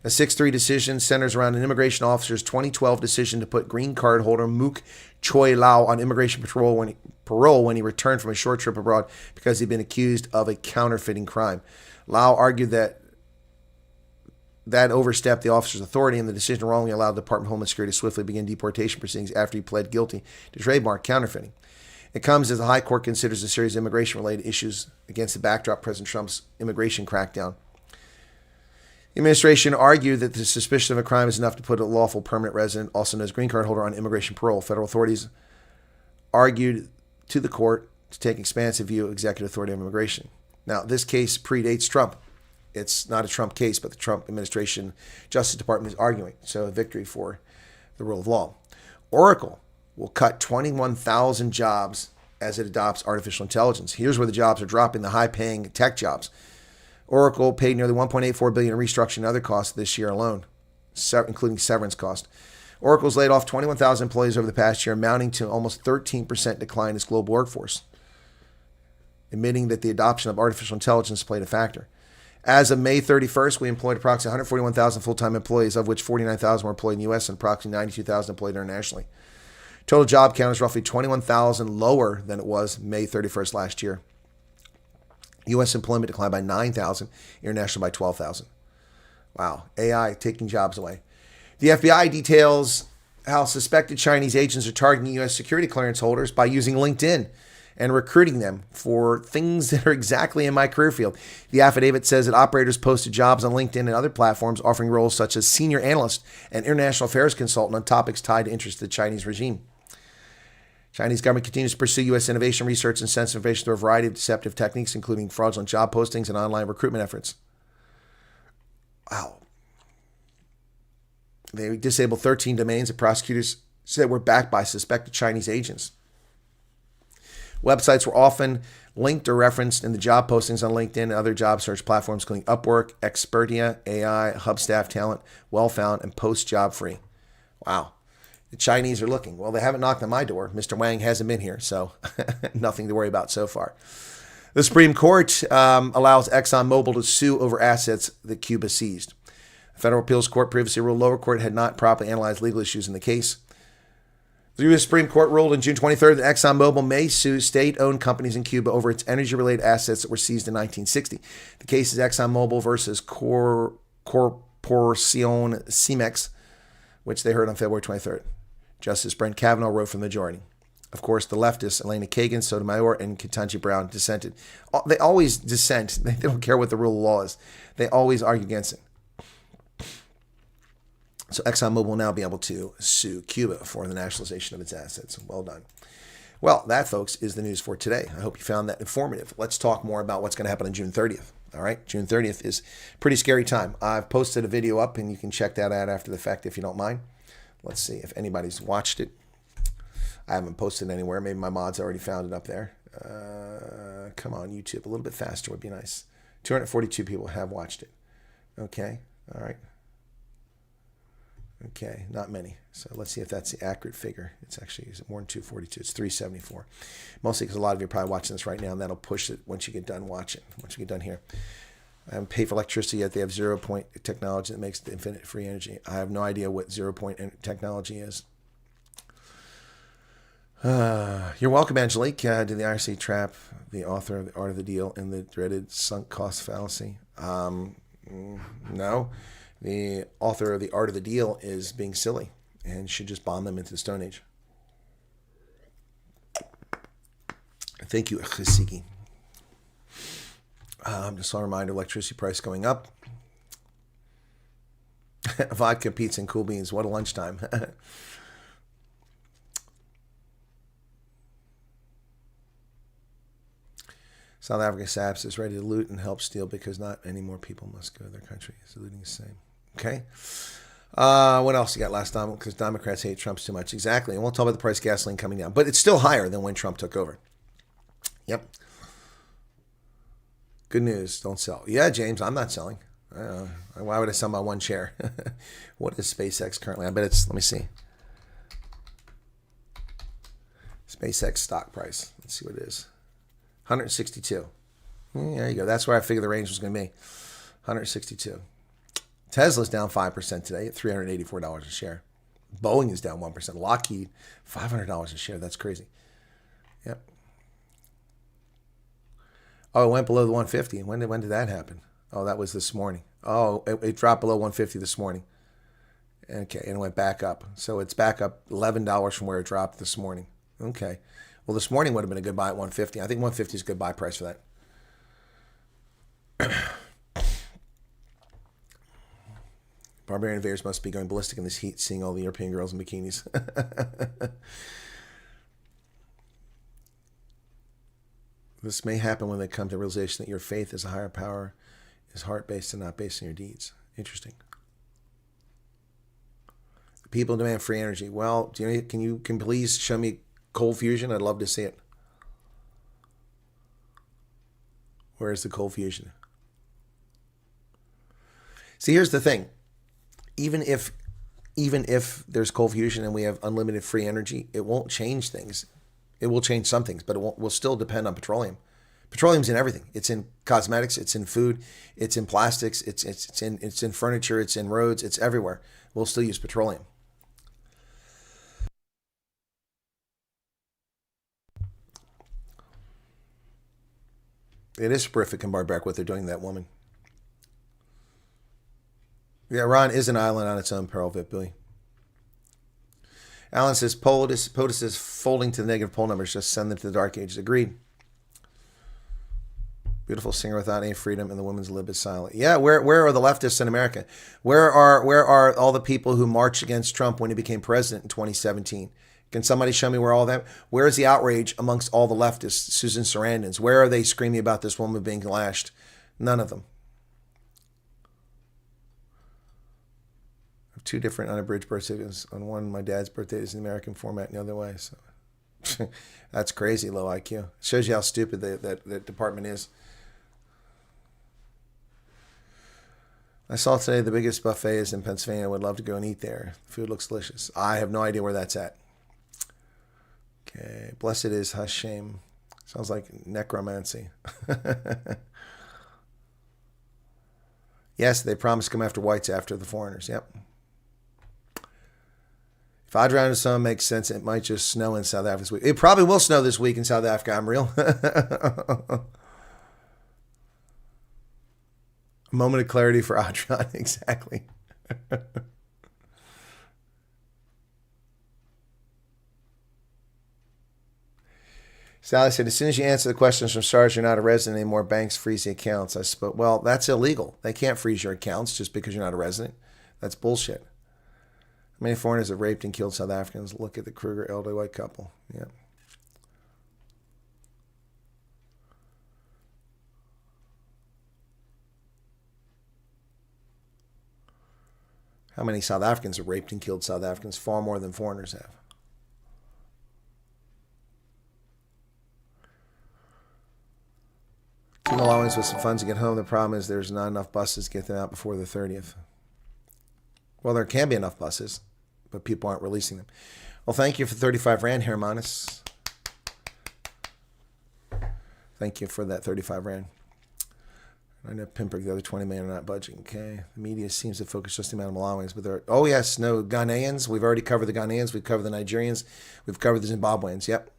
A 6-3 decision centers around an immigration officer's 2012 decision to put green card holder Mook Choi Lau on immigration parole when he returned from a short trip abroad because he'd been accused of a counterfeiting crime. Lau argued that overstepped the officer's authority, and the decision wrongly allowed the Department of Homeland Security to swiftly begin deportation proceedings after he pled guilty to trademark counterfeiting. It comes as the High Court considers a series of immigration-related issues against the backdrop of President Trump's immigration crackdown. The administration argued that the suspicion of a crime is enough to put a lawful permanent resident, also known as green card holder, on immigration parole. Federal authorities argued to the court to take expansive view of executive authority on immigration. Now, this case predates Trump. It's not a Trump case, but the Trump administration Justice Department is arguing. So a victory for the rule of law. Oracle will cut 21,000 jobs as it adopts artificial intelligence. Here's where the jobs are dropping, the high-paying tech jobs. Oracle paid nearly $1.84 billion in restructuring and other costs this year alone, including severance cost. Oracle's laid off 21,000 employees over the past year, amounting to almost 13% decline in its global workforce, admitting that the adoption of artificial intelligence played a factor. As of May 31st, we employed approximately 141,000 full-time employees, of which 49,000 were employed in the U.S. and approximately 92,000 employed internationally. Total job count is roughly 21,000 lower than it was May 31st last year. U.S. employment declined by 9,000, international by 12,000. Wow, AI taking jobs away. The FBI details how suspected Chinese agents are targeting U.S. security clearance holders by using LinkedIn and recruiting them for things that are exactly in my career field. The affidavit says that operators posted jobs on LinkedIn and other platforms offering roles such as senior analyst and international affairs consultant on topics tied to interests of the Chinese regime. Chinese government continues to pursue U.S. innovation, research, and sensitive information through a variety of deceptive techniques, including fraudulent job postings and online recruitment efforts. Wow. They disabled 13 domains that prosecutors said were backed by suspected Chinese agents. Websites were often linked or referenced in the job postings on LinkedIn and other job search platforms, including Upwork, Expertia, AI, Hubstaff Talent, Wellfound, and PostJobFree. Wow. The Chinese are looking. Well, they haven't knocked on my door. Mr. Wang hasn't been here, so nothing to worry about so far. The Supreme Court allows ExxonMobil to sue over assets that Cuba seized. The Federal Appeals Court previously ruled lower court had not properly analyzed legal issues in the case. The U.S. Supreme Court ruled on June 23rd that ExxonMobil may sue state-owned companies in Cuba over its energy-related assets that were seized in 1960. The case is ExxonMobil versus Corporación Cemex, which they heard on February 23rd. Justice Brent Kavanaugh wrote from the majority. Of course, the leftists, Elena Kagan, Sotomayor, and Ketanji Brown, dissented. They always dissent. They don't care what the rule of law is. They always argue against it. So ExxonMobil will now be able to sue Cuba for the nationalization of its assets. Well done. Well, that, folks, is the news for today. I hope you found that informative. Let's talk more about what's going to happen on June 30th. All right, June 30th is a pretty scary time. I've posted a video up, and you can check that out after the fact if you don't mind. Let's see if anybody's watched it. I haven't posted anywhere. Maybe my mods already found it up there. Come on, YouTube. A little bit faster would be nice. 242 people have watched it. Okay. All right. Okay. Not many. So let's see if that's the accurate figure. It's actually, is it more than 242? It's 374. Mostly because a lot of you are probably watching this right now, and that'll push it once you get done watching, once you get done here. I haven't paid for electricity yet. They have 0-point technology that makes the infinite free energy. I have no idea what 0-point technology is. You're welcome, Angelique. Did the IRC trap the author of The Art of the Deal in the dreaded sunk cost fallacy? No. The author of The Art of the Deal is being silly and should just bomb them into the Stone Age. Thank you, Chesigi. Just a reminder, electricity price going up. Vodka, pizza, and cool beans. What a lunchtime. South Africa SAPS is ready to loot and help steal because not any more people must go to their country. So looting is the same. Okay. What else you got last time? Because Democrats hate Trump too much. Exactly. And we'll talk about the price of gasoline coming down. But it's still higher than when Trump took over. Yep. Good news. Don't sell. Yeah, James, I'm not selling. Why would I sell my one share? What is SpaceX currently? I bet it's, let me see. SpaceX stock price. Let's see what it is. 162. There you go. That's where I figured the range was going to be. 162. Tesla's down 5% today at $384 a share. Boeing is down 1%. Lockheed, $500 a share. That's crazy. Yep. Oh, it went below the 150. When did that happen? Oh, that was this morning. Oh, it dropped below 150 this morning. Okay, and it went back up. So it's back up $11 from where it dropped this morning. Okay. Well, this morning would have been a good buy at 150. I think 150 is a good buy price for that. Barbarian invaders must be going ballistic in this heat, seeing all the European girls in bikinis. This may happen when they come to the realization that your faith is a higher power, is heart-based and not based on your deeds. Interesting. People demand free energy. Well, can you please show me cold fusion? I'd love to see it. Where's the cold fusion? See, here's the thing. Even if there's cold fusion and we have unlimited free energy, it won't change things. It will change some things, but we'll still depend on petroleum. Petroleum's in everything. It's in cosmetics, it's in food, it's in plastics, it's in furniture, it's in roads, it's everywhere. We'll still use petroleum. It is horrific and barbaric what they're doing to that woman. Yeah, Iran is an island on its own, peril, Billy. Alan says, POTUS is folding to the negative poll numbers. Just send them to the dark ages. Agreed. Beautiful singer without any freedom, and the women's lib is silent. Yeah, where are the leftists in America? Where are all the people who marched against Trump when he became president in 2017? Can somebody show me where all that? Where is the outrage amongst all the leftists, Susan Sarandons? Where are they screaming about this woman being lashed? None of them. I have two different unabridged birthdays. On one, my dad's birthday is in the American format, and the other way. So that's crazy, low IQ. It shows you how stupid that department is. I saw today the biggest buffet is in Pennsylvania. I would love to go and eat there. Food looks delicious. I have no idea where that's at. Okay. Blessed is Hashem. Sounds like necromancy. Yes, they promised to come after whites after the foreigners. Yep. If I drown in sun makes sense, it might just snow in South Africa this week. It probably will snow this week in South Africa. I'm real. A moment of clarity for Adrian. Exactly. Sally said, as soon as you answer the questions from SARS, you're not a resident anymore. Banks freeze the accounts. I suppose. Well, that's illegal. They can't freeze your accounts just because you're not a resident. That's bullshit. How many foreigners have raped and killed South Africans? Look at the Kruger elderly white couple. Yeah. How many South Africans have raped and killed South Africans? Far more than foreigners have. Team allowance with some funds to get home. The problem is there's not enough buses to get them out before the 30th. Well, there can be enough buses, but people aren't releasing them. Well, thank you for 35 Rand, Hermanus. Thank you for that 35 Rand. I know Pimper, the other 20 million are not budging. Okay. The media seems to focus just the amount of Malawians, but there. Oh, yes. No, Ghanaians. We've already covered the Ghanaians. We've covered the Nigerians. We've covered the Zimbabweans. Yep.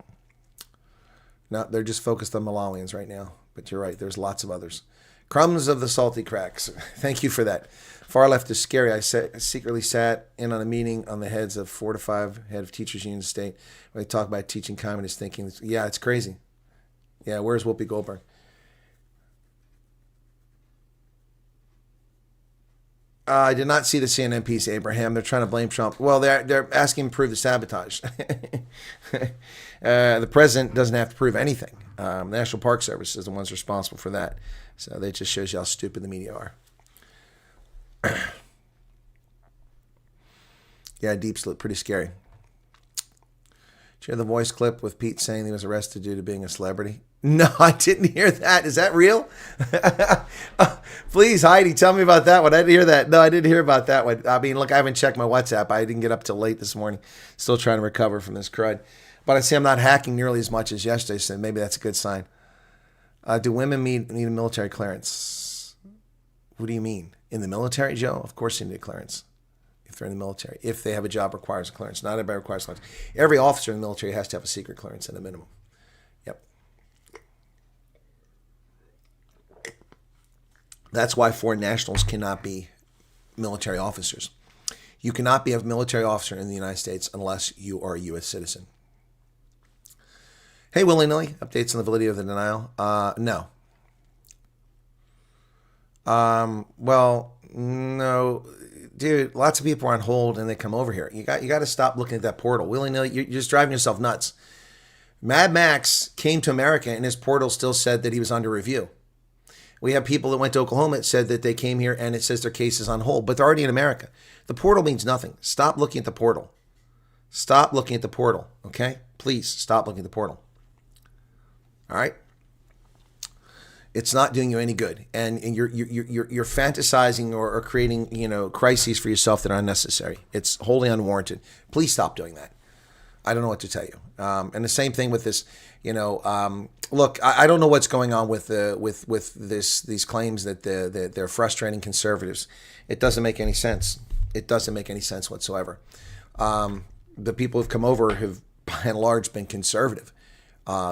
No, they're just focused on Malawians right now. But you're right. There's lots of others. Crumbs of the salty cracks. Thank you for that. Far left is scary. I secretly sat in on a meeting on the heads of 4 to 5 head of teachers union state where they talk about teaching communist thinking. Yeah, it's crazy. Yeah, where's Whoopi Goldberg? I did not see the CNN piece, Abraham. They're trying to blame Trump. Well, they're asking him to prove the sabotage. The president doesn't have to prove anything. National Park Service is the ones responsible for that. So that just shows you how stupid the media are. Yeah, deep slip, pretty scary. Did you hear the voice clip with Pete saying he was arrested due to being a celebrity? No, I didn't hear that. Is that real? Please, Heidi, tell me about that one. I didn't hear that. No, I didn't hear about that one. I mean, look, I haven't checked my WhatsApp. I didn't get up till late this morning. Still trying to recover from this crud. But I see I'm not hacking nearly as much as yesterday, so maybe that's a good sign. Do women need a military clearance? What do you mean? In the military, Joe? Of course they need a clearance. If they're in the military. If they have a job requires a clearance. Not everybody requires a clearance. Every officer in the military has to have a secret clearance at a minimum. Yep. That's why foreign nationals cannot be military officers. You cannot be a military officer in the United States unless you are a U.S. citizen. Hey, willy-nilly, updates on the validity of the denial? No. Well, no. Dude, lots of people are on hold and they come over here. You got to stop looking at that portal. Willy-nilly, you're just driving yourself nuts. Mad Max came to America and his portal still said that he was under review. We have people that went to Oklahoma that said that they came here and it says their case is on hold, but they're already in America. The portal means nothing. Stop looking at the portal. Stop looking at the portal, okay? Please stop looking at the portal. All right? It's not doing you any good, and you're fantasizing or creating crises for yourself that are unnecessary. It's wholly unwarranted. Please stop doing that. I don't know what to tell you. And the same thing with this. Look, I don't know what's going on with these claims that they're frustrating conservatives. It doesn't make any sense. It doesn't make any sense whatsoever. The people who've come over have, by and large, been conservative.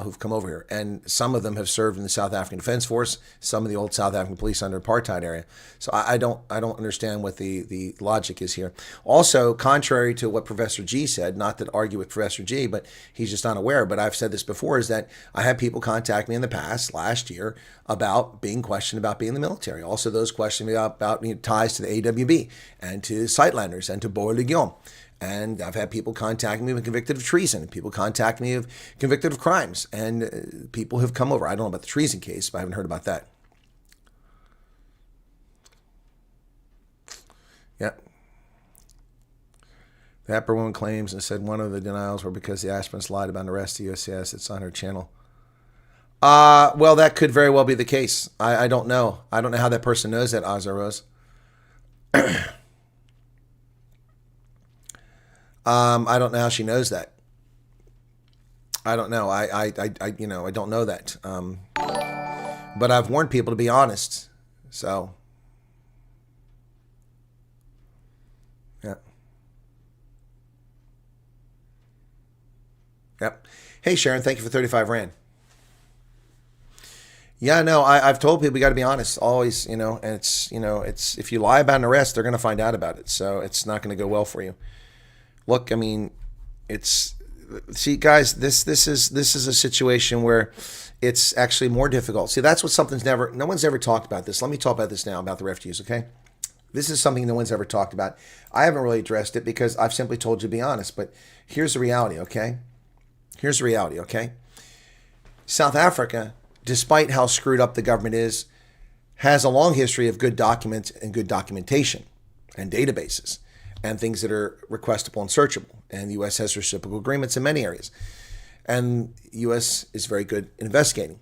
Who've come over here, and some of them have served in the South African Defense Force, some of the old South African police under apartheid area. So I don't understand what the logic is here. Also, contrary to what Professor G said, not to argue with Professor G, but he's just unaware, but I've said this before, is that I had people contact me in the past, last year, about being questioned about being in the military. Also, those questioning me about ties to the AWB and to Sightlanders and to Boer Legion. And I've had people contact me convicted of treason. People contact me of convicted of crimes. And people have come over. I don't know about the treason case, but I haven't heard about that. Yep. The Apper woman claims and said one of the denials were because the aspirants lied about an arrest at USCIS. It's on her channel. Well, that could very well be the case. I don't know. I don't know how that person knows that, Ozar Rose. I don't know how she knows that. I don't know. I don't know that. But I've warned people to be honest. So, yeah. Yep. Hey, Sharon, thank you for 35 Rand. Yeah, no, I've told people you got to be honest always, and it's if you lie about an arrest, they're going to find out about it. So it's not going to go well for you. Look, I mean, see, guys, this is a situation where it's actually more difficult. See, that's what no one's ever talked about this. Let me talk about this now, about the refugees, okay? This is something no one's ever talked about. I haven't really addressed it because I've simply told you to be honest, but here's the reality, okay? Here's the reality, okay? South Africa, despite how screwed up the government is, has a long history of good documents and good documentation and databases and things that are requestable and searchable. And the U.S. has reciprocal agreements in many areas. And the U.S. is very good in investigating.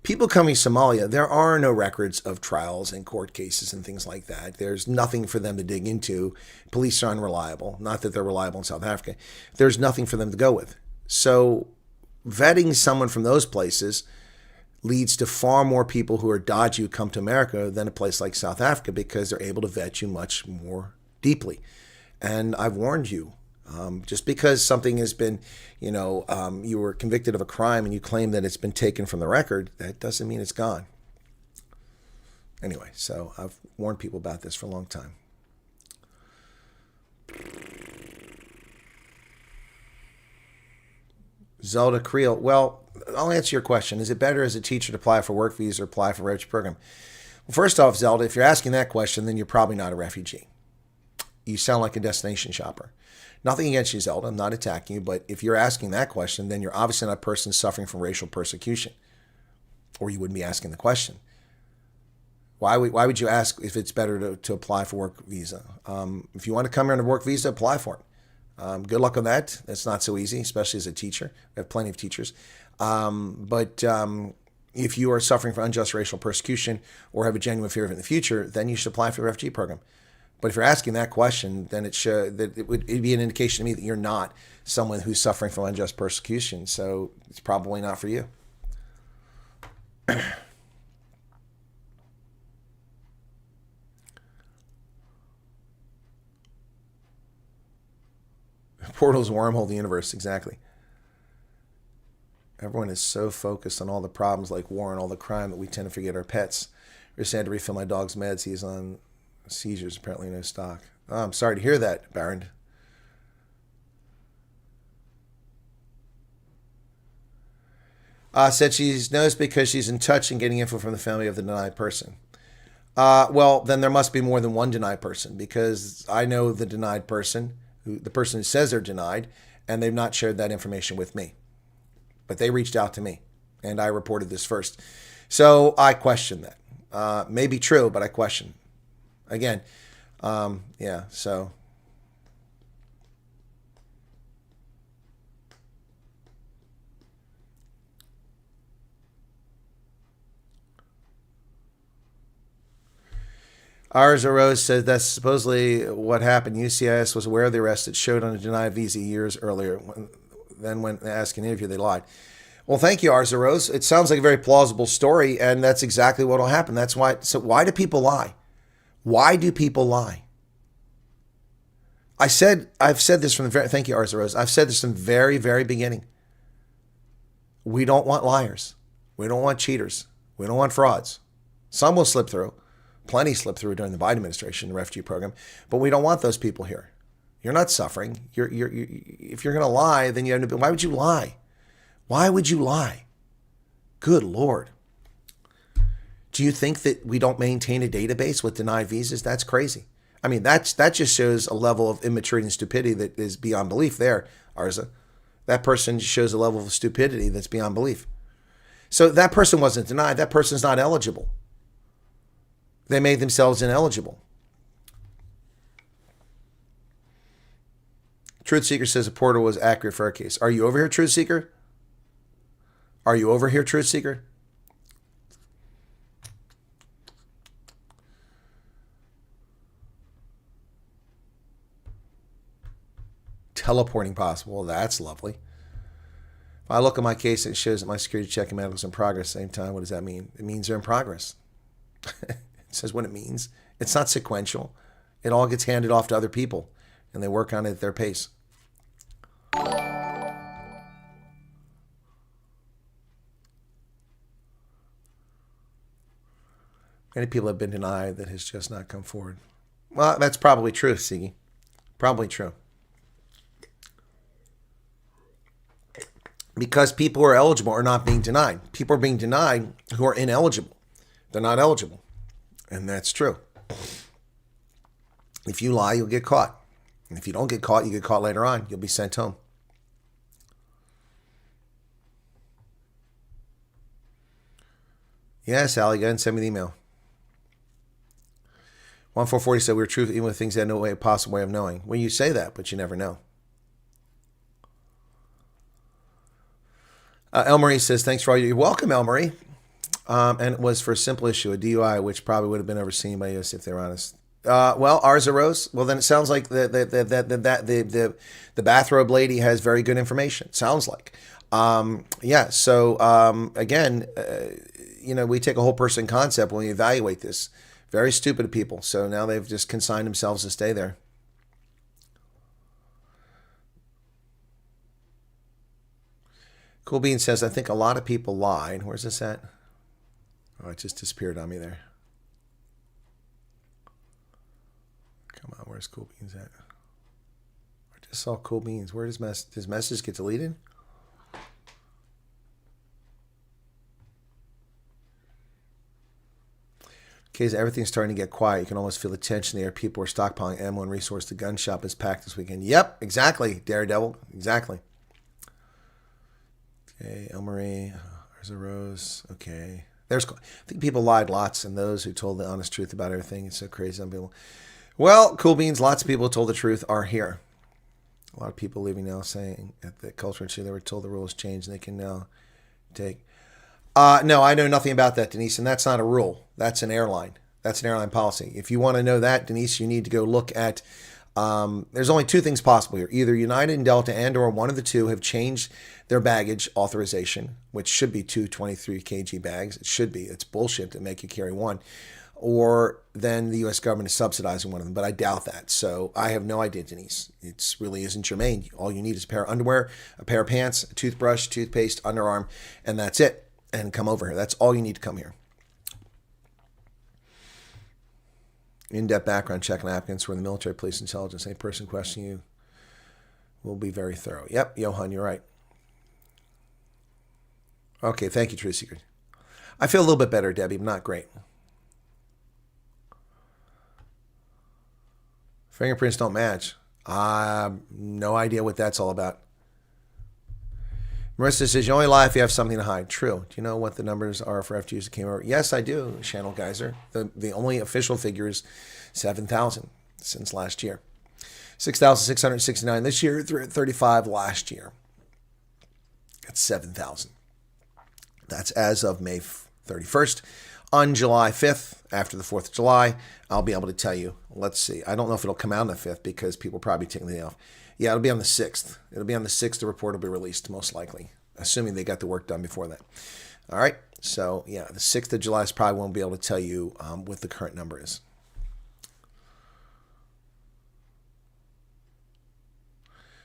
People coming to Somalia, there are no records of trials and court cases and things like that. There's nothing for them to dig into. Police are unreliable. Not that they're reliable in South Africa. There's nothing for them to go with. So vetting someone from those places leads to far more people who are dodgy who come to America than a place like South Africa because they're able to vet you much more deeply. And I've warned you, just because something has been, you were convicted of a crime and you claim that it's been taken from the record, that doesn't mean it's gone. Anyway, so I've warned people about this for a long time. Zelda Creel, well, I'll answer your question. Is it better as a teacher to apply for work visa or apply for a refugee program? Well, first off, Zelda, if you're asking that question, then you're probably not a refugee. You sound like a destination shopper. Nothing against you, Zelda. I'm not attacking you. But if you're asking that question, then you're obviously not a person suffering from racial persecution. Or you wouldn't be asking the question. Why would you ask if it's better to apply for work visa? If you want to come here on a work visa, apply for it. Good luck on that. That's not so easy, especially as a teacher. We have plenty of teachers. But if you are suffering from unjust racial persecution or have a genuine fear of it in the future, then you should apply for the refugee program. But if you're asking that question, then it'd be an indication to me that you're not someone who's suffering from unjust persecution. So it's probably not for you. Portal's wormhole the universe, exactly. Everyone is so focused on all the problems like war and all the crime that we tend to forget our pets. I just had to refill my dog's meds. He's on seizures, apparently no stock. Oh, I'm sorry to hear that, Baron. Said she knows because she's in touch and getting info from the family of the denied person. Well, then there must be more than one denied person, because I know the denied person, the person who says they're denied, and they've not shared that information with me. But they reached out to me, and I reported this first. So I question that. May be true, but I question. Again, yeah, so... Ours Rose says that's supposedly what happened. UCIS was aware of the arrest. It showed on a denied visa years earlier. Then when asked in an interview, they lied. Well, thank you, Ours Rose. It sounds like a very plausible story, and that's exactly what will happen. That's why. So why do people lie? Why do people lie? I've said this from the very, thank you, Ours Rose. I've said this from the very, very beginning. We don't want liars. We don't want cheaters. We don't want frauds. Some will slip through. Plenty slipped through during the Biden administration, the refugee program, but we don't want those people here. You're not suffering. If you're going to lie, then you have to. Why would you lie? Why would you lie? Good Lord. Do you think that we don't maintain a database with denied visas? That's crazy. I mean, that just shows a level of immaturity and stupidity that is beyond belief there, Arza. That person shows a level of stupidity that's beyond belief. So that person wasn't denied. That person's not eligible. They made themselves ineligible. Truth Seeker says a portal was accurate for our case. Are you over here, Truth Seeker? Are you over here, Truth Seeker? Teleporting possible. Well, that's lovely. If I look at my case, it shows that my security check and medical is in progress at the same time. What does that mean? It means they're in progress. It says what it means. It's not sequential. It all gets handed off to other people, and they work on it at their pace. Many people have been denied that has just not come forward. Well, that's probably true, Siggy. Probably true. Because people who are eligible are not being denied. People are being denied who are ineligible. They're not eligible. And that's true. If you lie, you'll get caught. And if you don't get caught, you get caught later on. You'll be sent home. Yes, Allie, go ahead and send me the email. 1440 said we were truthful even with things they had no possible way of knowing. Well, you say that, but you never know. Elmarie says, thanks for all you're welcome, Elmarie. And it was for a simple issue, a DUI, which probably would have been overseen by us if they were honest. Well, ours arose. Well, then it sounds like the bathrobe lady has very good information. Sounds like. Yeah. So again, we take a whole person concept when we evaluate this. Very stupid of people. So now they've just consigned themselves to stay there. Cool Bean says, I think a lot of people lied. Where's this at? Oh, it just disappeared on me there. Come on, where's Cool Beans at? I just saw Cool Beans. Where does his message get deleted? Okay, so everything's starting to get quiet. You can almost feel the tension there. People are stockpiling ammo and resource. The gun shop is packed this weekend. Yep, exactly, Daredevil. Exactly. Okay, Elmarie. There's a Rose. Okay. I think people lied lots, and those who told the honest truth about everything. It's so crazy. Well, Cool Beans, lots of people who told the truth are here. A lot of people leaving now saying at the Culture Institute they were told the rules changed and they can now take. No, I know nothing about that, Denise, and that's not a rule. That's an airline. That's an airline policy. If you want to know that, Denise, you need to go look at. There's only two things possible here. Either United and Delta and or one of the two have changed their baggage authorization, which should be 2 23 kg bags. It should be. It's bullshit to make you carry one. or then the U.S. government is subsidizing one of them, but I doubt that. So I have no idea, Denise. It really isn't germane. All you need is a pair of underwear, a pair of pants, a toothbrush, toothpaste, underarm, and that's it. And come over here. That's all you need to come here. In-depth background check on applicants for the military, police, intelligence. Any person questioning you will be very thorough. Yep, Johan, you're right. Okay, thank you, Truth Seeker. I feel a little bit better, Debbie, but not great. Fingerprints don't match. No idea what that's all about. Marissa says, you only lie if you have something to hide. True. Do you know what the numbers are for refugees that came over? Yes, I do, Channel Geyser. The only official figure is 7,000 since last year. 6,669 this year, 35 last year. That's 7,000. That's as of May 31st. On July 5th, after the 4th of July, I'll be able to tell you. Let's see. I don't know if it'll come out on the 5th because people are probably taking the day off. Yeah, it'll be on the 6th. It'll be on the 6th. The report will be released, most likely, assuming they got the work done before that. All right. So, yeah, the 6th of July is probably won't be able to tell you what the current number is.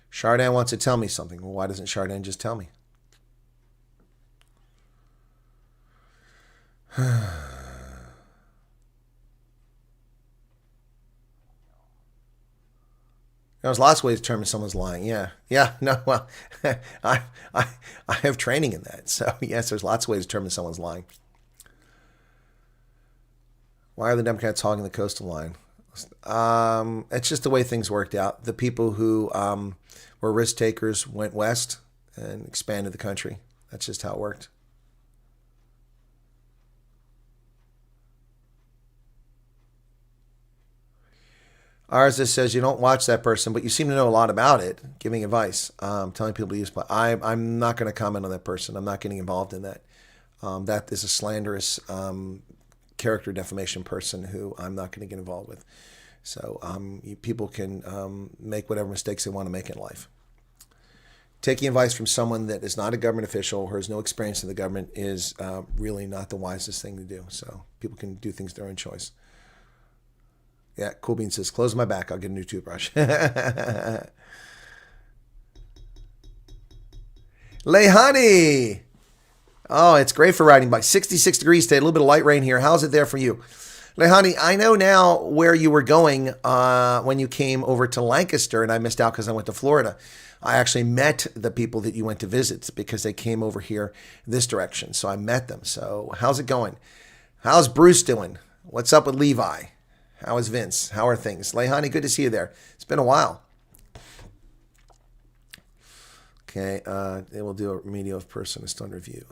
Chardin wants to tell me something. Well, why doesn't Chardin just tell me? There's lots of ways to determine someone's lying. Yeah. No. Well, I have training in that. So yes, there's lots of ways to determine someone's lying. Why are the Democrats hogging the coastal line? It's just the way things worked out. The people who were risk takers went west and expanded the country. That's just how it worked. Ours just says you don't watch that person, but you seem to know a lot about it, giving advice, telling people to use. But I'm not going to comment on that person. I'm not getting involved in that. That is a slanderous character defamation person who I'm not going to get involved with. So people can make whatever mistakes they want to make in life. Taking advice from someone that is not a government official or has no experience in the government is really not the wisest thing to do. So people can do things their own choice. Yeah, Cool Bean says, close my back. I'll get a new toothbrush. Lehani. Oh, it's great for riding bikes. 66 degrees today. A little bit of light rain here. How's it there for you? Lehani, I know now where you were going when you came over to Lancaster, and I missed out because I went to Florida. I actually met the people that you went to visit because they came over here this direction. So I met them. So how's it going? How's Bruce doing? What's up with Levi? How is Vince? How are things? Lehani, good to see you there. It's been a while. Okay, they will do a remedial person is under review.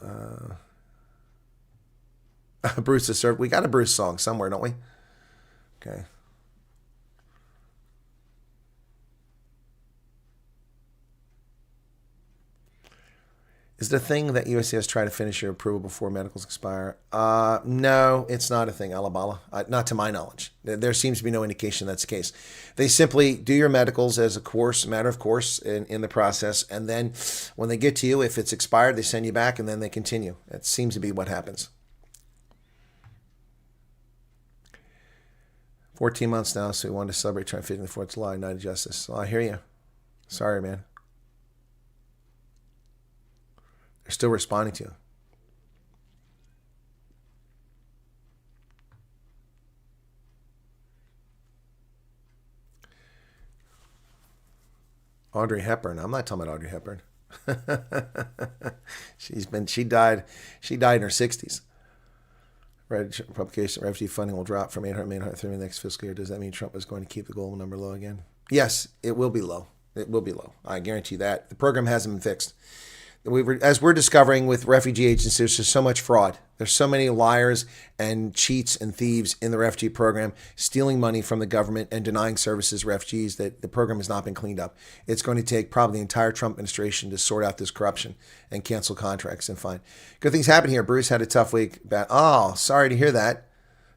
Bruce is served. We got a Bruce song somewhere, don't we? Okay. Is the thing that USCIS try to finish your approval before medicals expire? No, it's not a thing, Alabala. Not to my knowledge. There seems to be no indication that's the case. They simply do your medicals as a matter of course in the process, and then when they get to you, if it's expired, they send you back, and then they continue. That seems to be what happens. 14 months now, so we wanted to celebrate trying to fit in the 4th of July, Night of Justice. Well, I hear you. Sorry, man. They're still responding to you. Audrey Hepburn. I'm not talking about Audrey Hepburn. She died in her 60s. Publication refugee funding will drop from 800 million to next fiscal year. Does that mean Trump is going to keep the global number low again? Yes, it will be low. It will be low. I guarantee that. The program hasn't been fixed. As we're discovering with refugee agencies, there's just so much fraud. There's so many liars and cheats and thieves in the refugee program, stealing money from the government and denying services to refugees that the program has not been cleaned up. It's going to take probably the entire Trump administration to sort out this corruption and cancel contracts and fine. Good things happen here. Bruce had a tough week. Oh, sorry to hear that.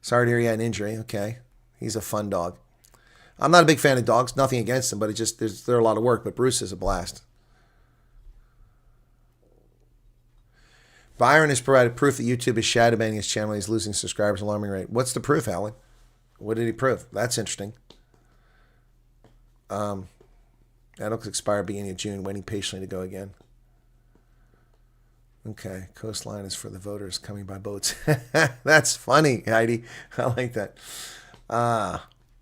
Sorry to hear he had an injury. Okay. He's a fun dog. I'm not a big fan of dogs. Nothing against them, but they're a lot of work. But Bruce is a blast. Byron has provided proof that YouTube is shadow banning his channel. He's losing subscribers at an alarming rate. What's the proof, Alan? What did he prove? That's interesting. That'll expire beginning of June, waiting patiently to go again. Okay, coastline is for the voters coming by boats. That's funny, Heidi. I like that.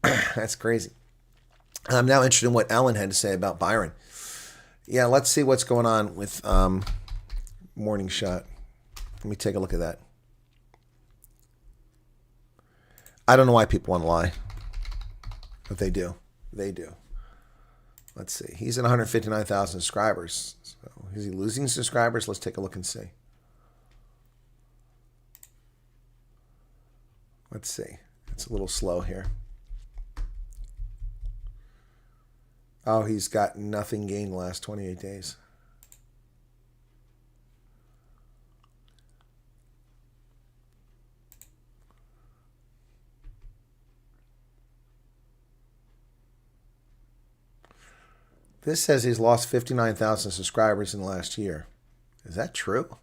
That's crazy. I'm now interested in what Alan had to say about Byron. Yeah, let's see what's going on with Morning Shot. Let me take a look at that. I don't know why people want to lie. But they do. They do. Let's see. He's at 159,000 subscribers. So is he losing subscribers? Let's take a look and see. Let's see. It's a little slow here. Oh, he's got nothing gained the last 28 days. This says he's lost 59,000 subscribers in the last year. Is that true?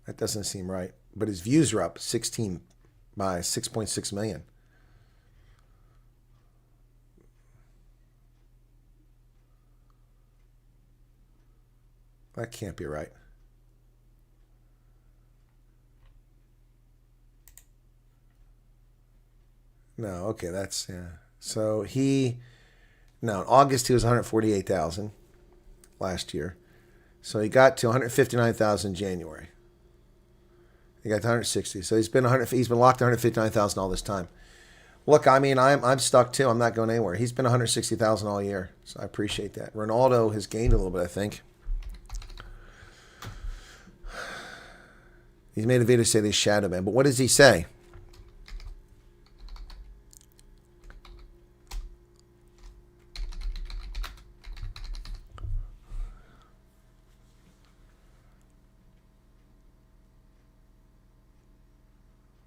That doesn't seem right. But his views are up 16 by 6.6 million. That can't be right. No, okay, that's, yeah. So no, in August he was 148,000 last year. So he got to 159,000 in January. He got to 160. So he's been locked at 159,000 all this time. Look, I mean, I'm stuck too. I'm not going anywhere. He's been 160,000 all year. So I appreciate that. Ronaldo has gained a little bit, I think. He's made a video to say they shadow man, but what does he say?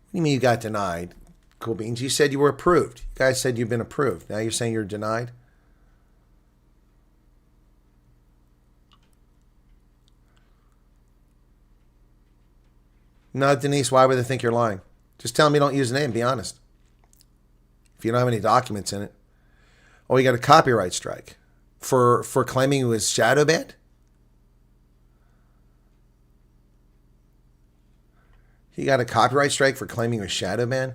What do you mean you got denied? Cool beans. You said you were approved. You guys said you've been approved. Now you're saying you're denied? No, Denise, why would they think you're lying? Just tell them you don't use the name. Be honest. If you don't have any documents in it. Oh, you got a copyright strike for claiming he was shadow banned? He got a copyright strike for claiming he was shadow banned?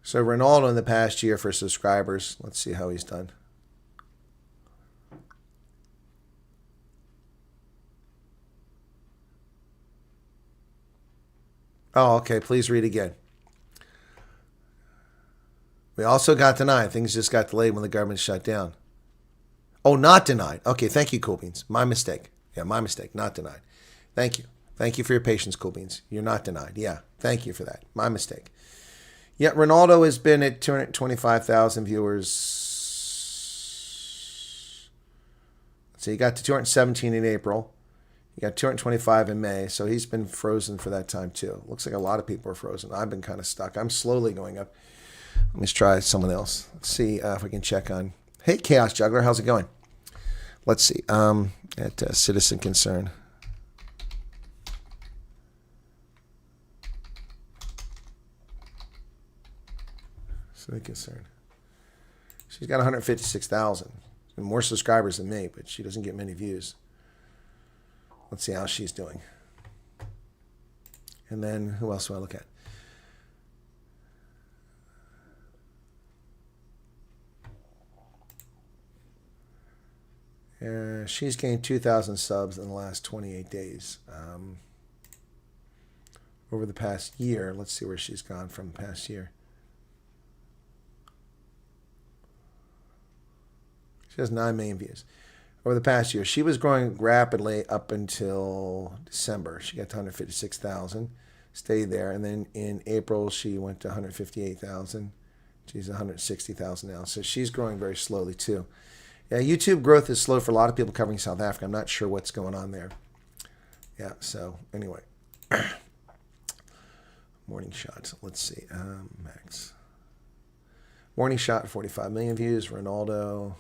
So Ronaldo in the past year for subscribers. Let's see how he's done. Oh, okay. Please read again. We also got denied. Things just got delayed when the government shut down. Oh, not denied. Okay, thank you, Cool Beans. My mistake. Yeah, my mistake. Not denied. Thank you. Thank you for your patience, Cool Beans. You're not denied. Yeah, thank you for that. My mistake. Yeah, Ronaldo has been at 225,000 viewers. So he got to 217 in April. He got 225 in May, so he's been frozen for that time too. Looks like a lot of people are frozen. I've been kind of stuck. I'm slowly going up. Let me try someone else. Let's see if we can check on. Hey, Chaos Juggler, how's it going? Let's see. At Citizen Concern. Citizen Concern. She's got 156,000. More subscribers than me, but she doesn't get many views. Let's see how she's doing. And then who else do I look at? She's gained 2,000 subs in the last 28 days. Over the past year, let's see where she's gone from the past year. She has 9 million views. Over the past year, she was growing rapidly up until December. She got to 156,000, stayed there, and then in April she went to 158,000. She's 160,000 now, so she's growing very slowly too. Yeah, YouTube growth is slow for a lot of people covering South Africa. I'm not sure what's going on there. Yeah, so anyway, Morning Shot. Let's see, Max. Morning Shot, 45 million views. Ronaldo.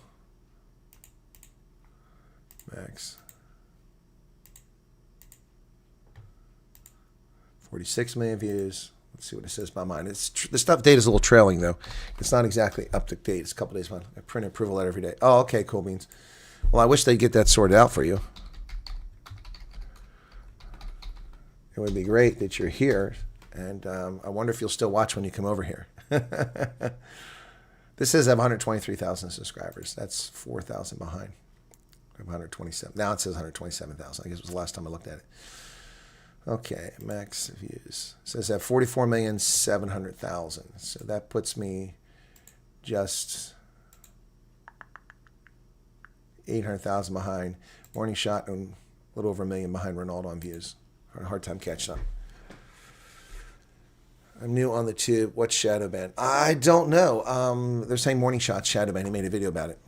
Max. 46 million views. Let's see what it says by mine. It's the stuff data is a little trailing though. It's not exactly up to date. It's a couple days behind. I print an approval letter every day. Oh, okay, cool beans. Well, I wish they'd get that sorted out for you. It would be great that you're here, and I wonder if you'll still watch when you come over here. This says I have 123,000 subscribers. That's 4,000 behind. I have 127. Now it says 127,000. I guess it was the last time I looked at it. Okay, max views. It says I have 44,700,000. So that puts me just 800,000 behind. Morning Shot and a little over 1 million behind Ronaldo on views. A hard time catching up. I'm new on the tube. What's shadow ban? I don't know. They're saying Morning Shot's shadow ban. He made a video about it.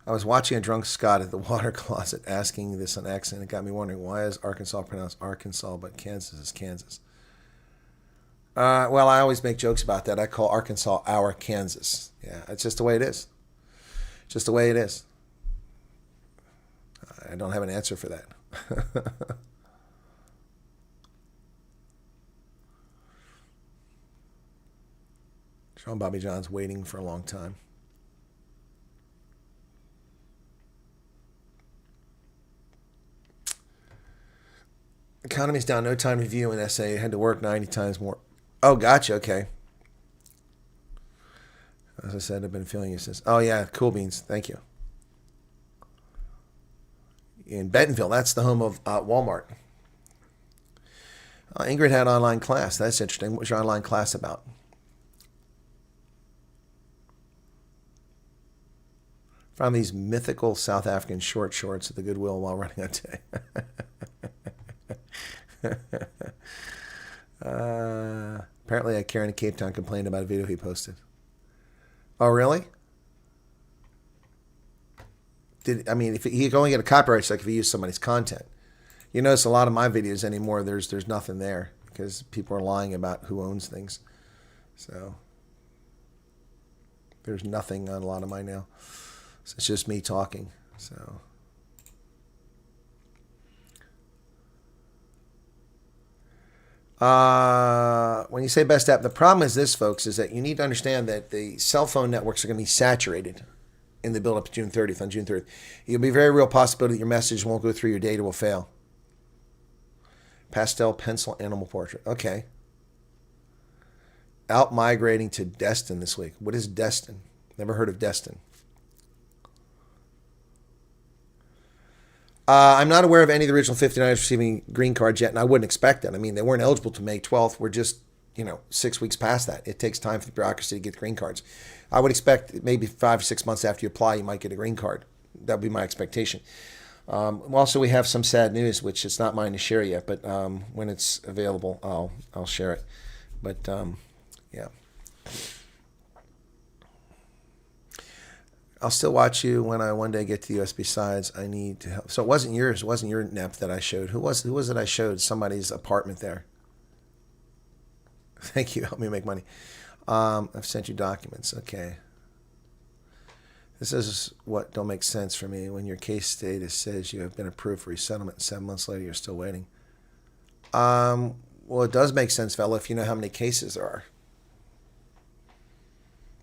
I was watching a drunk Scott at the water closet asking this on X, and it got me wondering, why is Arkansas pronounced Arkansas, but Kansas is Kansas? Well, I always make jokes about that. I call Arkansas our Kansas. Yeah, it's just the way it is. Just the way it is. I don't have an answer for that. Sean Bobby John's waiting for a long time. Economy's down, no time to review an essay. Had to work 90 times more. Oh, gotcha. Okay. As I said, I've been feeling you since. Oh, yeah. Cool beans. Thank you. In Bentonville, that's the home of Walmart. Ingrid had online class. That's interesting. What was your online class about? Found these mythical South African short shorts at the Goodwill while running on day. Apparently, a Karen in Cape Town complained about a video he posted. Oh, really? I mean, if he can only get a copyright strike if he used somebody's content. You notice a lot of my videos anymore, there's nothing there because people are lying about who owns things. So there's nothing on a lot of mine now. So it's just me talking. So. When you say best app, the problem is this, folks, is that you need to understand that the cell phone networks are going to be saturated in the build-up to June 30th. On June 30th, it'll be a very real possibility that your message won't go through, your data will fail. Pastel pencil animal portrait. Okay. Out migrating to Destin this week. What is Destin? Never heard of Destin. I'm not aware of any of the original 59ers receiving green cards yet, and I wouldn't expect that. I mean, they weren't eligible to May 12th. We're just, 6 weeks past that. It takes time for the bureaucracy to get the green cards. I would expect maybe 5 or 6 months after you apply, you might get a green card. That would be my expectation. Also, we have some sad news, which it's not mine to share yet, but when it's available, I'll share it. But, yeah. I'll still watch you when I one day get to the US. Besides, I need to help. So it wasn't yours. It wasn't your NEP that I showed. Who was it I showed? Somebody's apartment there. Thank you. Help me make money. I've sent you documents. Okay. This is what don't make sense for me. When your case status says you have been approved for resettlement, and 7 months later you're still waiting. Well, it does make sense, fella, if you know how many cases there are.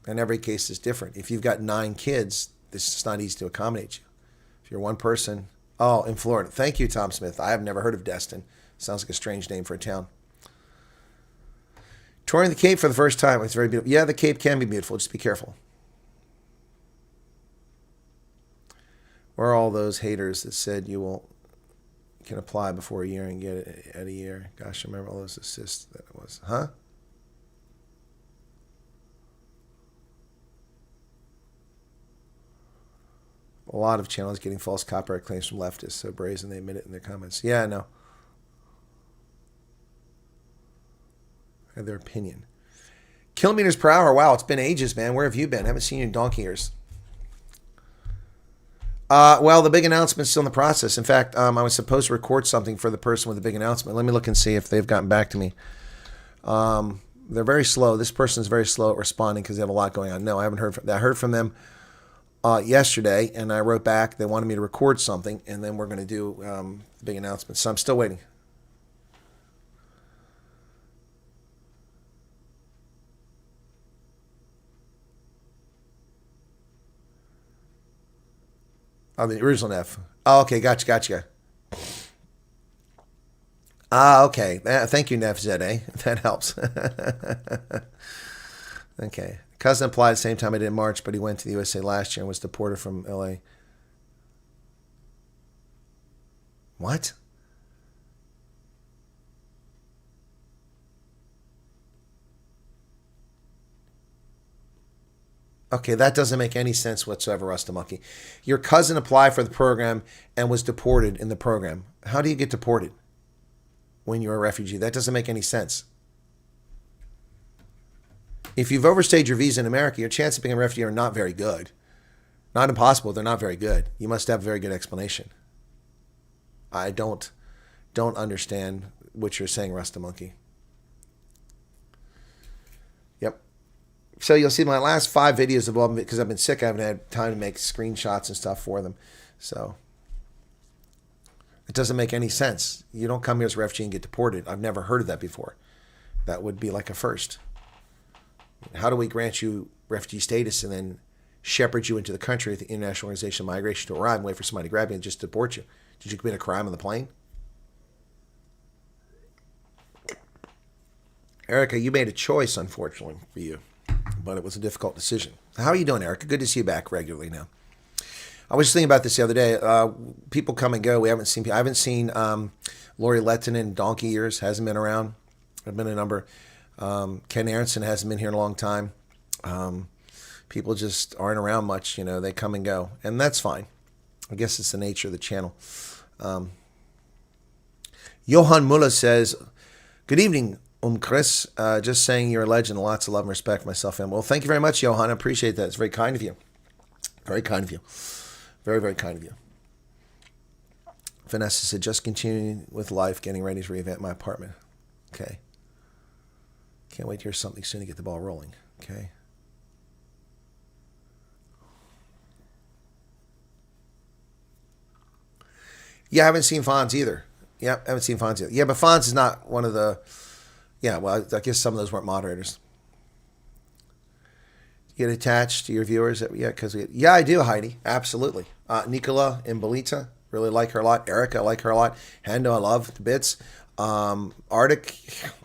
And every case is different. If you've got 9 kids, this is not easy to accommodate you. If you're one person, in Florida. Thank you, Tom Smith. I have never heard of Destin. Sounds like a strange name for a town. Touring the Cape for the first time. It's very beautiful. Yeah, the Cape can be beautiful. Just be careful. Where are all those haters that said you can apply before a year and get it at a year? Gosh, I remember all those assists that it was. Huh? A lot of channels getting false copyright claims from leftists, so brazen they admit it in their comments. Yeah, I know. I have their opinion. Kilometers per hour. Wow, it's been ages, man. Where have you been? I haven't seen you in donkey years. Well, the big announcement's still in the process. In fact, I was supposed to record something for the person with the big announcement. Let me look and see if they've gotten back to me. They're very slow. This person is very slow at responding because they have a lot going on. No, I haven't heard from them. I heard from them yesterday, and I wrote back. They wanted me to record something, and then we're going to do the big announcement. So I'm still waiting. Oh, the original Neff. Oh, okay, gotcha. Okay. Thank you, Neff Zed. That helps. Okay. Cousin applied at the same time I did in March, but he went to the USA last year and was deported from LA. What? Okay, that doesn't make any sense whatsoever, Rustamucky. Your cousin applied for the program and was deported in the program. How do you get deported when you're a refugee? That doesn't make any sense. If you've overstayed your visa in America, your chances of being a refugee are not very good. Not impossible, they're not very good. You must have a very good explanation. I don't understand what you're saying, Rustamonkey. Yep. So you'll see my last 5 videos of all, because I've been sick, I haven't had time to make screenshots and stuff for them. So it doesn't make any sense. You don't come here as a refugee and get deported. I've never heard of that before. That would be like a first. How do we grant you refugee status and then shepherd you into the country with the International Organization of Migration to arrive and wait for somebody to grab you and just deport you? Did you commit a crime on the plane? Erica, you made a choice, unfortunately, for you, but it was a difficult decision. How are you doing, Erica? Good to see you back regularly now. I was just thinking about this the other day. People come and go. I haven't seen Lori Lettinen in donkey years. Hasn't been around. There've been a number. Ken Aronson hasn't been here in a long time. People just aren't around much. They come and go, and that's fine. I guess it's the nature of the channel. Johan Muller says, "Good evening, Chris. Just saying you're a legend. Lots of love and respect for myself and well, thank you very much, Johan. I appreciate that. It's very kind of you. Very kind of you. Very, very kind of you." Vanessa said, "Just continuing with life, getting ready to revamp my apartment." Okay. Can't wait to hear something soon to get the ball rolling. Okay. Yeah, I haven't seen Fonz either. Yeah, I haven't seen Fonz either. Yeah, but Fonz is not one of the... Yeah, well, I guess some of those weren't moderators. You get attached to your viewers? Yeah, yeah, I do, Heidi. Absolutely. Nicola and Belita, really like her a lot. Erica, I like her a lot. Hendo, I love the bits. Arctic,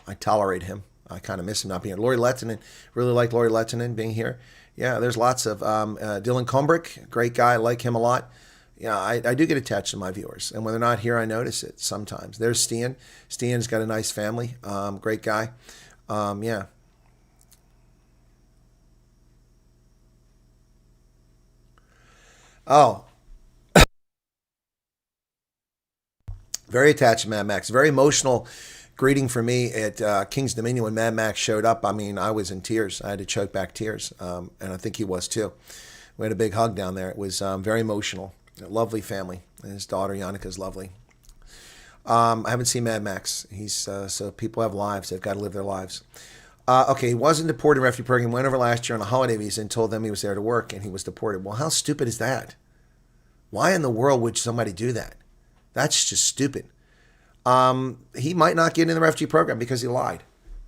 I tolerate him. I kind of miss him not being here. Lori Lettinen, really like Lori Lettinen being here. Yeah, there's lots of... Dylan Combrick, great guy. I like him a lot. Yeah, I do get attached to my viewers. And when they're not here, I notice it sometimes. There's Stian. Stian's got a nice family. Great guy. Yeah. Oh. Very attached to Mad Max. Very emotional greeting for me at King's Dominion when Mad Max showed up. I mean, I was in tears. I had to choke back tears. And I think he was too. We had a big hug down there. It was very emotional. A lovely family. And his daughter, Yannicka, is lovely. I haven't seen Mad Max. He's so people have lives. They've got to live their lives. Okay, he wasn't deported in the refugee program. Went over last year on a holiday visa and told them he was there to work, and he was deported. Well, how stupid is that? Why in the world would somebody do that? That's just stupid. He might not get in the refugee program because he lied,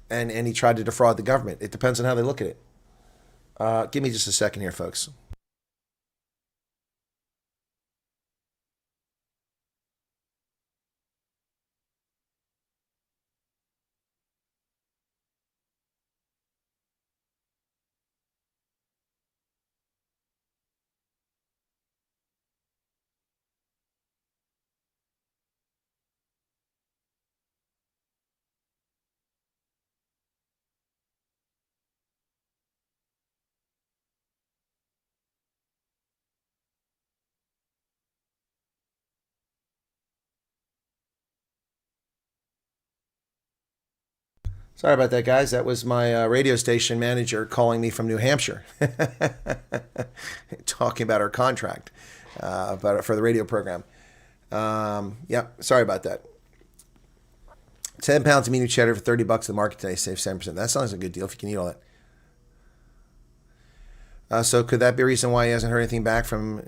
and he tried to defraud the government. It depends on how they look at it. Give me just a second here, folks. Sorry about that, guys. That was my radio station manager calling me from New Hampshire, talking about our contract for the radio program. Yeah, sorry about that. 10 pounds of medium cheddar for $30 at the market today. Save 7%. That sounds like a good deal if you can eat all that. So could that be a reason why he hasn't heard anything back from,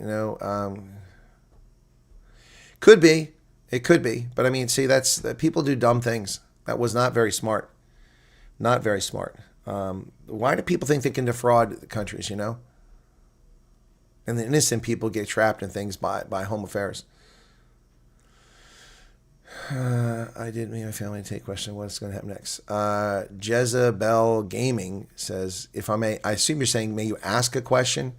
could be. It could be. But I mean, see, people do dumb things. That was not very smart. Not very smart. Why do people think they can defraud the countries, And the innocent people get trapped in things by home affairs. I didn't mean my family to take question. What's going to happen next? Jezebel Gaming says, if I may, I assume you're saying, may you ask a question?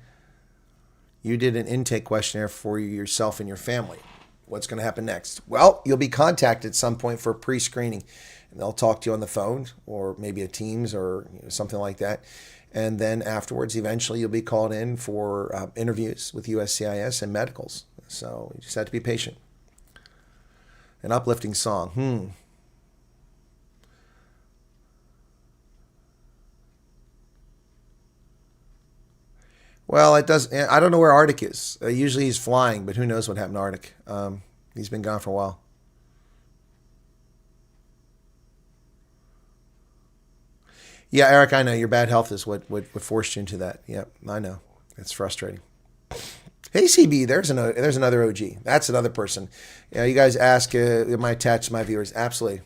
You did an intake questionnaire for yourself and your family. What's going to happen next? Well, you'll be contacted at some point for pre-screening. And they'll talk to you on the phone or maybe a Teams or something like that. And then afterwards, eventually, you'll be called in for interviews with USCIS and medicals. So you just have to be patient. An uplifting song. Well, it does. I don't know where Arctic is. Usually he's flying, but who knows what happened to Arctic. He's been gone for a while. Yeah, Eric, I know your bad health is what forced you into that. Yep, I know. It's frustrating. Hey, CB, there's another OG. That's another person. You guys ask, am I attached to my viewers? Absolutely.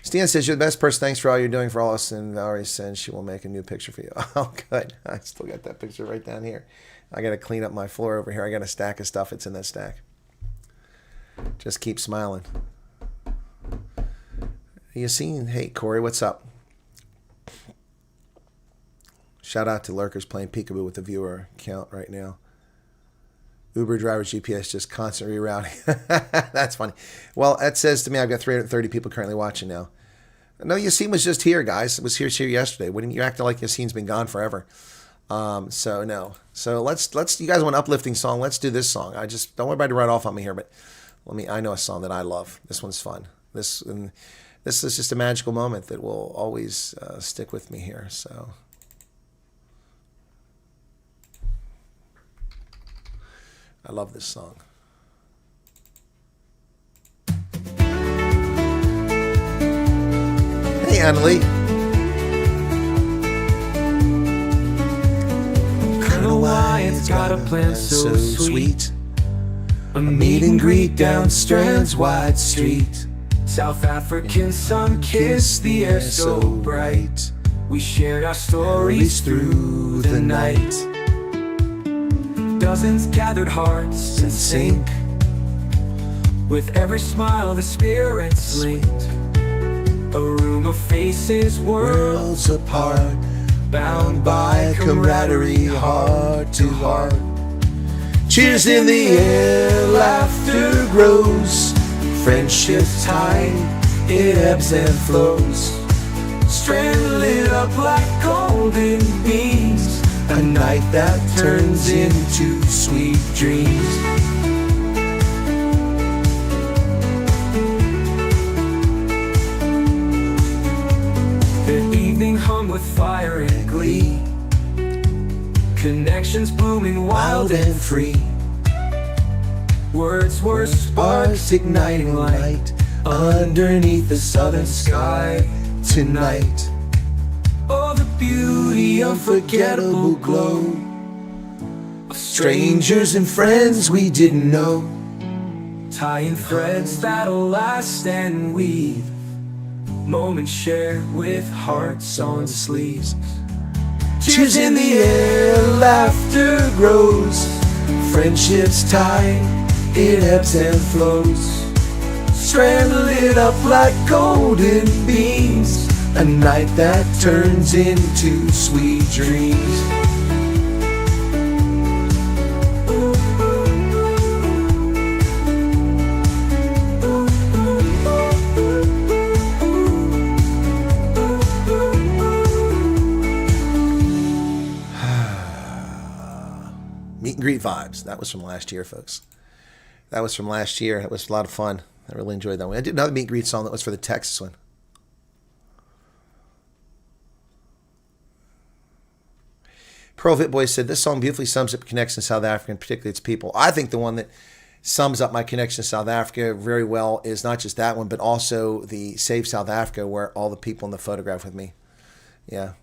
Stan says, you're the best person. Thanks for all you're doing for all us. And Valerie says she will make a new picture for you. Oh, good. I still got that picture right down here. I got to clean up my floor over here. I got a stack of stuff. It's in that stack. Just keep smiling. You seen? Hey, Corey, what's up? Shout out to lurkers playing peekaboo with the viewer count right now. Uber driver's GPS just constantly rerouting. That's funny. Well, that says to me I've got 330 people currently watching now. No, Yassine was just here, guys. It was here yesterday. What do you acting like Yassine's been gone forever? So no. So let's. You guys want an uplifting song? Let's do this song. I just don't want everybody to run off on me here, but I know a song that I love. This one's fun. This is just a magical moment that will always stick with me here. So. I love this song. Hey, Annalie. Colonel Wyatt's got a plan so sweet. A meet and greet down Strand's wide street. South African sun kissed the air so bright. We shared our stories through the night. Dozens gathered hearts in sync. With every smile the spirits linked. A room of faces worlds apart, bound by camaraderie heart to heart. Cheers in the air, laughter grows. Friendship's tide, it ebbs and flows. Strand lit up like golden beams. A night that turns into sweet dreams. The evening hung with fire and glee. Connections blooming wild and free. Words were sparks igniting light underneath the southern sky tonight. Oh, the beauty, unforgettable glow of strangers and friends we didn't know. Tying threads that'll last and weave. Moments shared with hearts on sleeves. Cheers in the air, laughter grows. Friendship's tide, it ebbs and flows. Strand lit up like golden beams. A night that turns into sweet dreams. Meet and greet vibes. That was from last year, folks. That was from last year. It was a lot of fun. I really enjoyed that one. I did another meet and greet song that was for the Texas one. Pearl Vit Boy said, this song beautifully sums up connects in South Africa, and particularly its people. I think the one that sums up my connection to South Africa very well is not just that one, but also the Save South Africa, where all the people in the photograph with me. Yeah.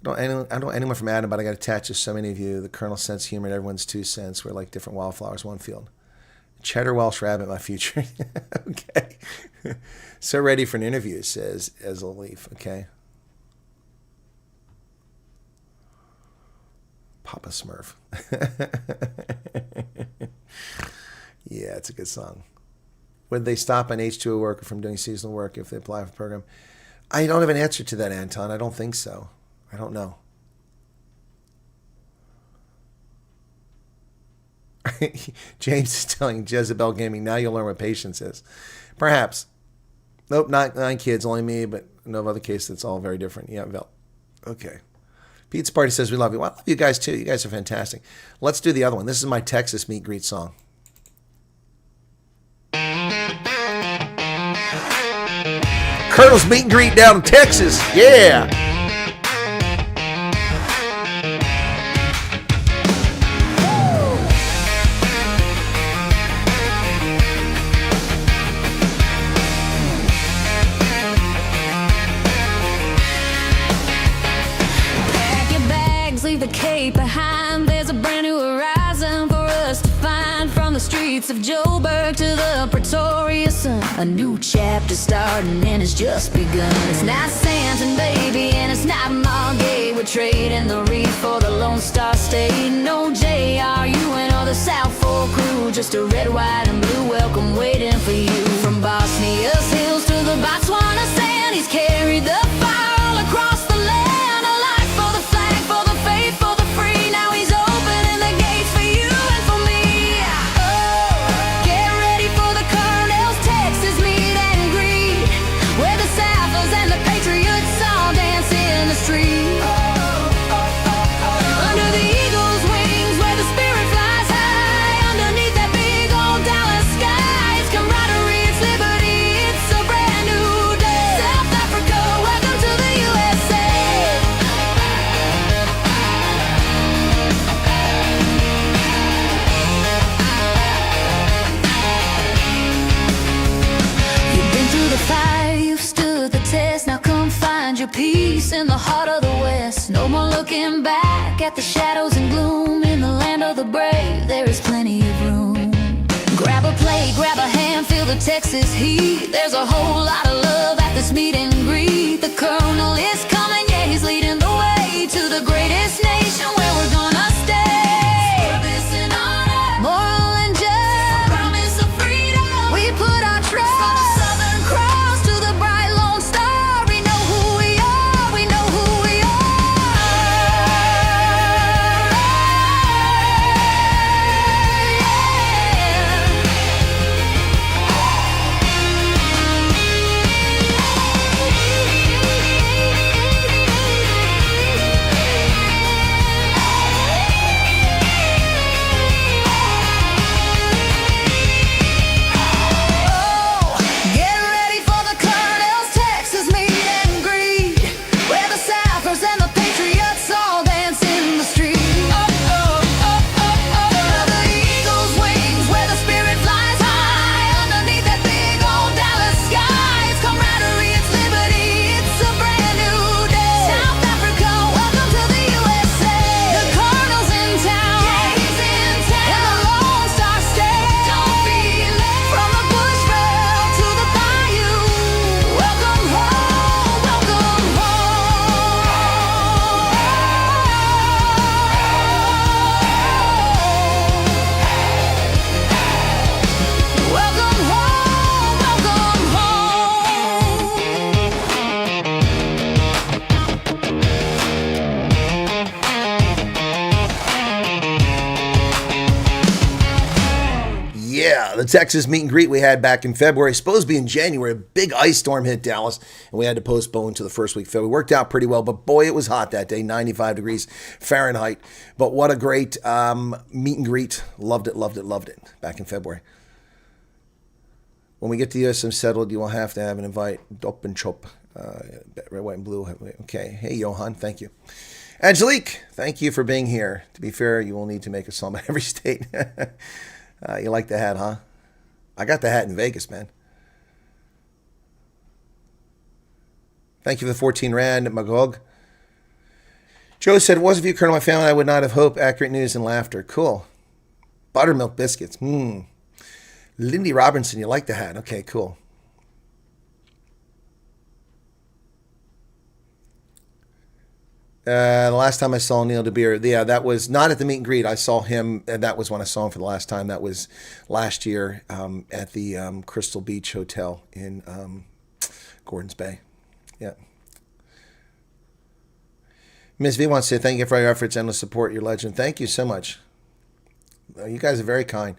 I don't know anyone from Adam, but I got attached to so many of you. The Colonel's sense of humor and everyone's 2 cents. We're like different wildflowers, one field. Cheddar Welsh Rabbit, my future. Okay. So ready for an interview, says Ezel Leaf. Okay. Papa Smurf. Yeah, it's a good song. Would they stop an H2O worker from doing seasonal work if they apply for the program? I don't have an answer to that, Anton. I don't think so. I don't know. James is telling Jezebel Gaming, now you'll learn what patience is. Perhaps. Nope, not 9 kids, only me, but no other case. It's all very different. Yeah, Vel. Okay. Pete's Party says we love you. Well, I love you guys too. You guys are fantastic. Let's do the other one. This is my Texas meet greet song. Colonel's meet and greet down in Texas. Yeah. Leave the cape behind. There's a brand new horizon for us to find. From the streets of Joburg to the Pretoria Sun, a new chapter starting and it's just begun. It's not Santon, baby, and it's not Margate. We're trading the reef for the Lone Star State. No JRU or the South Fork crew, just a red, white, and blue welcome waiting for you. From Bosnia's hills to the Botswana sand, he's carried the fire all across the land. Your peace in the heart of the West. No more looking back at the shadows and gloom. In the land of the brave, there is plenty of room. Grab a plate, grab a hand, feel the Texas heat. There's a whole lot of love at this meet and greet. The Colonel is coming, yeah, he's leading the way to the greatest nation where we're gonna stay. Service and honor, moral and just, promise of freedom. We put our trust from the Southern Cross to the bright Lone Star. We know who we are, we know who we are. The Texas meet and greet we had back in February, supposed to be in January. A big ice storm hit Dallas, and we had to postpone to the first week of February. Worked out pretty well, but boy, it was hot that day, 95 degrees Fahrenheit. But what a great meet and greet. Loved it, loved it, loved it back in February. When we get the USM settled, you will have to have an invite. Dop and chop. Red, white, and blue. Okay. Hey, Johan, thank you. Angelique, thank you for being here. To be fair, you will need to make a song about every state. You like the hat, huh? I got the hat in Vegas, man. Thank you for the 14 Rand, Magog. Joe said, if it wasn't for you, Colonel, my family, I would not have hope, accurate news, and laughter. Cool. Buttermilk biscuits. Lindy Robinson, you like the hat. Okay, cool. The last time I saw Neil DeBeer, yeah, that was not at the meet and greet. I saw him, and that was when I saw him for the last time. That was last year at the Crystal Beach Hotel in Gordons Bay. Yeah. Ms. V wants to say thank you for your efforts, endless support, your legend. Thank you so much. You guys are very kind.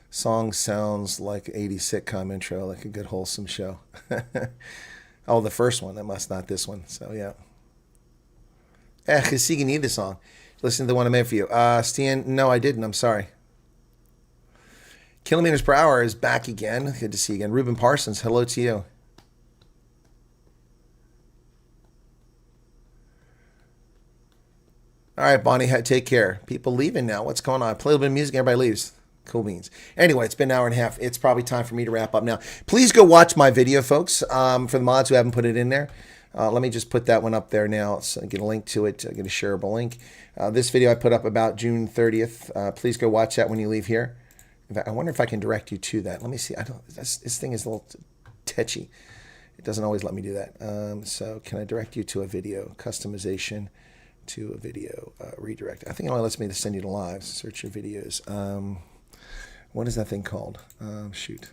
Song sounds like 80s sitcom intro, like a good wholesome show. Oh, the first one. That must not this one. So, yeah. You need the song. Listen to the one I made for you. Stan, no, I didn't. I'm sorry. Kilometers per hour is back again. Good to see you again. Ruben Parsons, hello to you. All right, Bonnie, take care. People leaving now. What's going on? I play a little bit of music, everybody leaves. Cool beans. Anyway, it's been an hour and a half. It's probably time for me to wrap up now. Please go watch my video, folks, for the mods who haven't put it in there. Let me just put that one up there now. So get a link to it, get a shareable link. This video I put up about June 30th. Please go watch that when you leave here. In fact, I wonder if I can direct you to that. Let me see. This thing is a little tetchy. It doesn't always let me do that. So can I direct you to a video? Customization to a video. Redirect. I think it only lets me to send you to lives. Search your videos. What is that thing called? Shoot.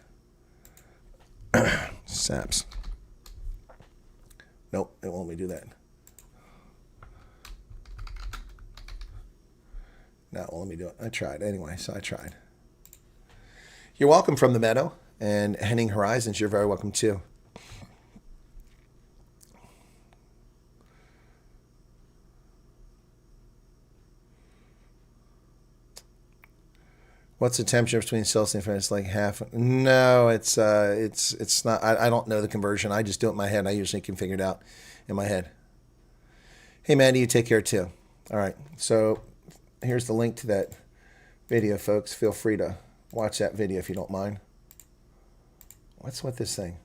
SAPS. Nope, it won't let me do that. No, it won't let me do it. I tried. Anyway, so I tried. You're welcome from the Meadow. And Henning Horizons, you're very welcome too. What's the temperature between Celsius and Fahrenheit? It's like half. No, it's not. I don't know the conversion. I just do it in my head. I usually can figure it out in my head. Hey, Mandy, you take care too. All right. So here's the link to that video, folks. Feel free to watch that video if you don't mind. What's with this thing?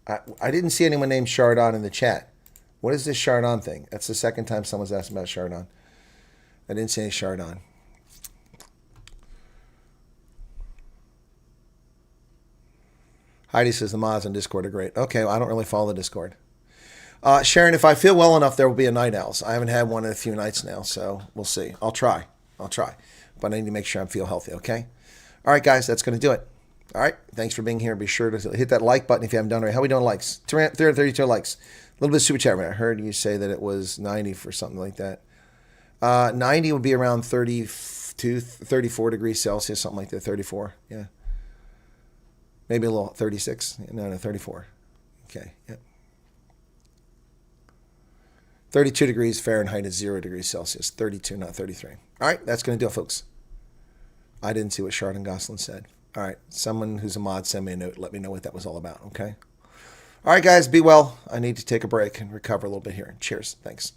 I didn't see anyone named Chardon in the chat. What is this Chardon thing? That's the second time someone's asked about Chardon. I didn't see any Chardon. Heidi says the mods on Discord are great. Okay, well, I don't really follow the Discord. Sharon, if I feel well enough, there will be a night owls. I haven't had one in a few nights now, so we'll see. I'll try. But I need to make sure I feel healthy, okay? All right, guys, that's going to do it. All right, thanks for being here. Be sure to hit that like button if you haven't done it already. How are we doing likes? 332 likes. A little bit of super chat. I heard you say that it was 90 for something like that. 90 would be around 32, 34 degrees Celsius, something like that, 34, yeah. Maybe a little 36. No, 34. Okay, yep. 32 degrees Fahrenheit is 0 degrees Celsius. 32, not 33. All right, that's going to do it, folks. I didn't see what Chardon Gosselin said. All right, someone who's a mod, send me a note. Let me know what that was all about, okay? All right, guys, be well. I need to take a break and recover a little bit here. Cheers. Thanks.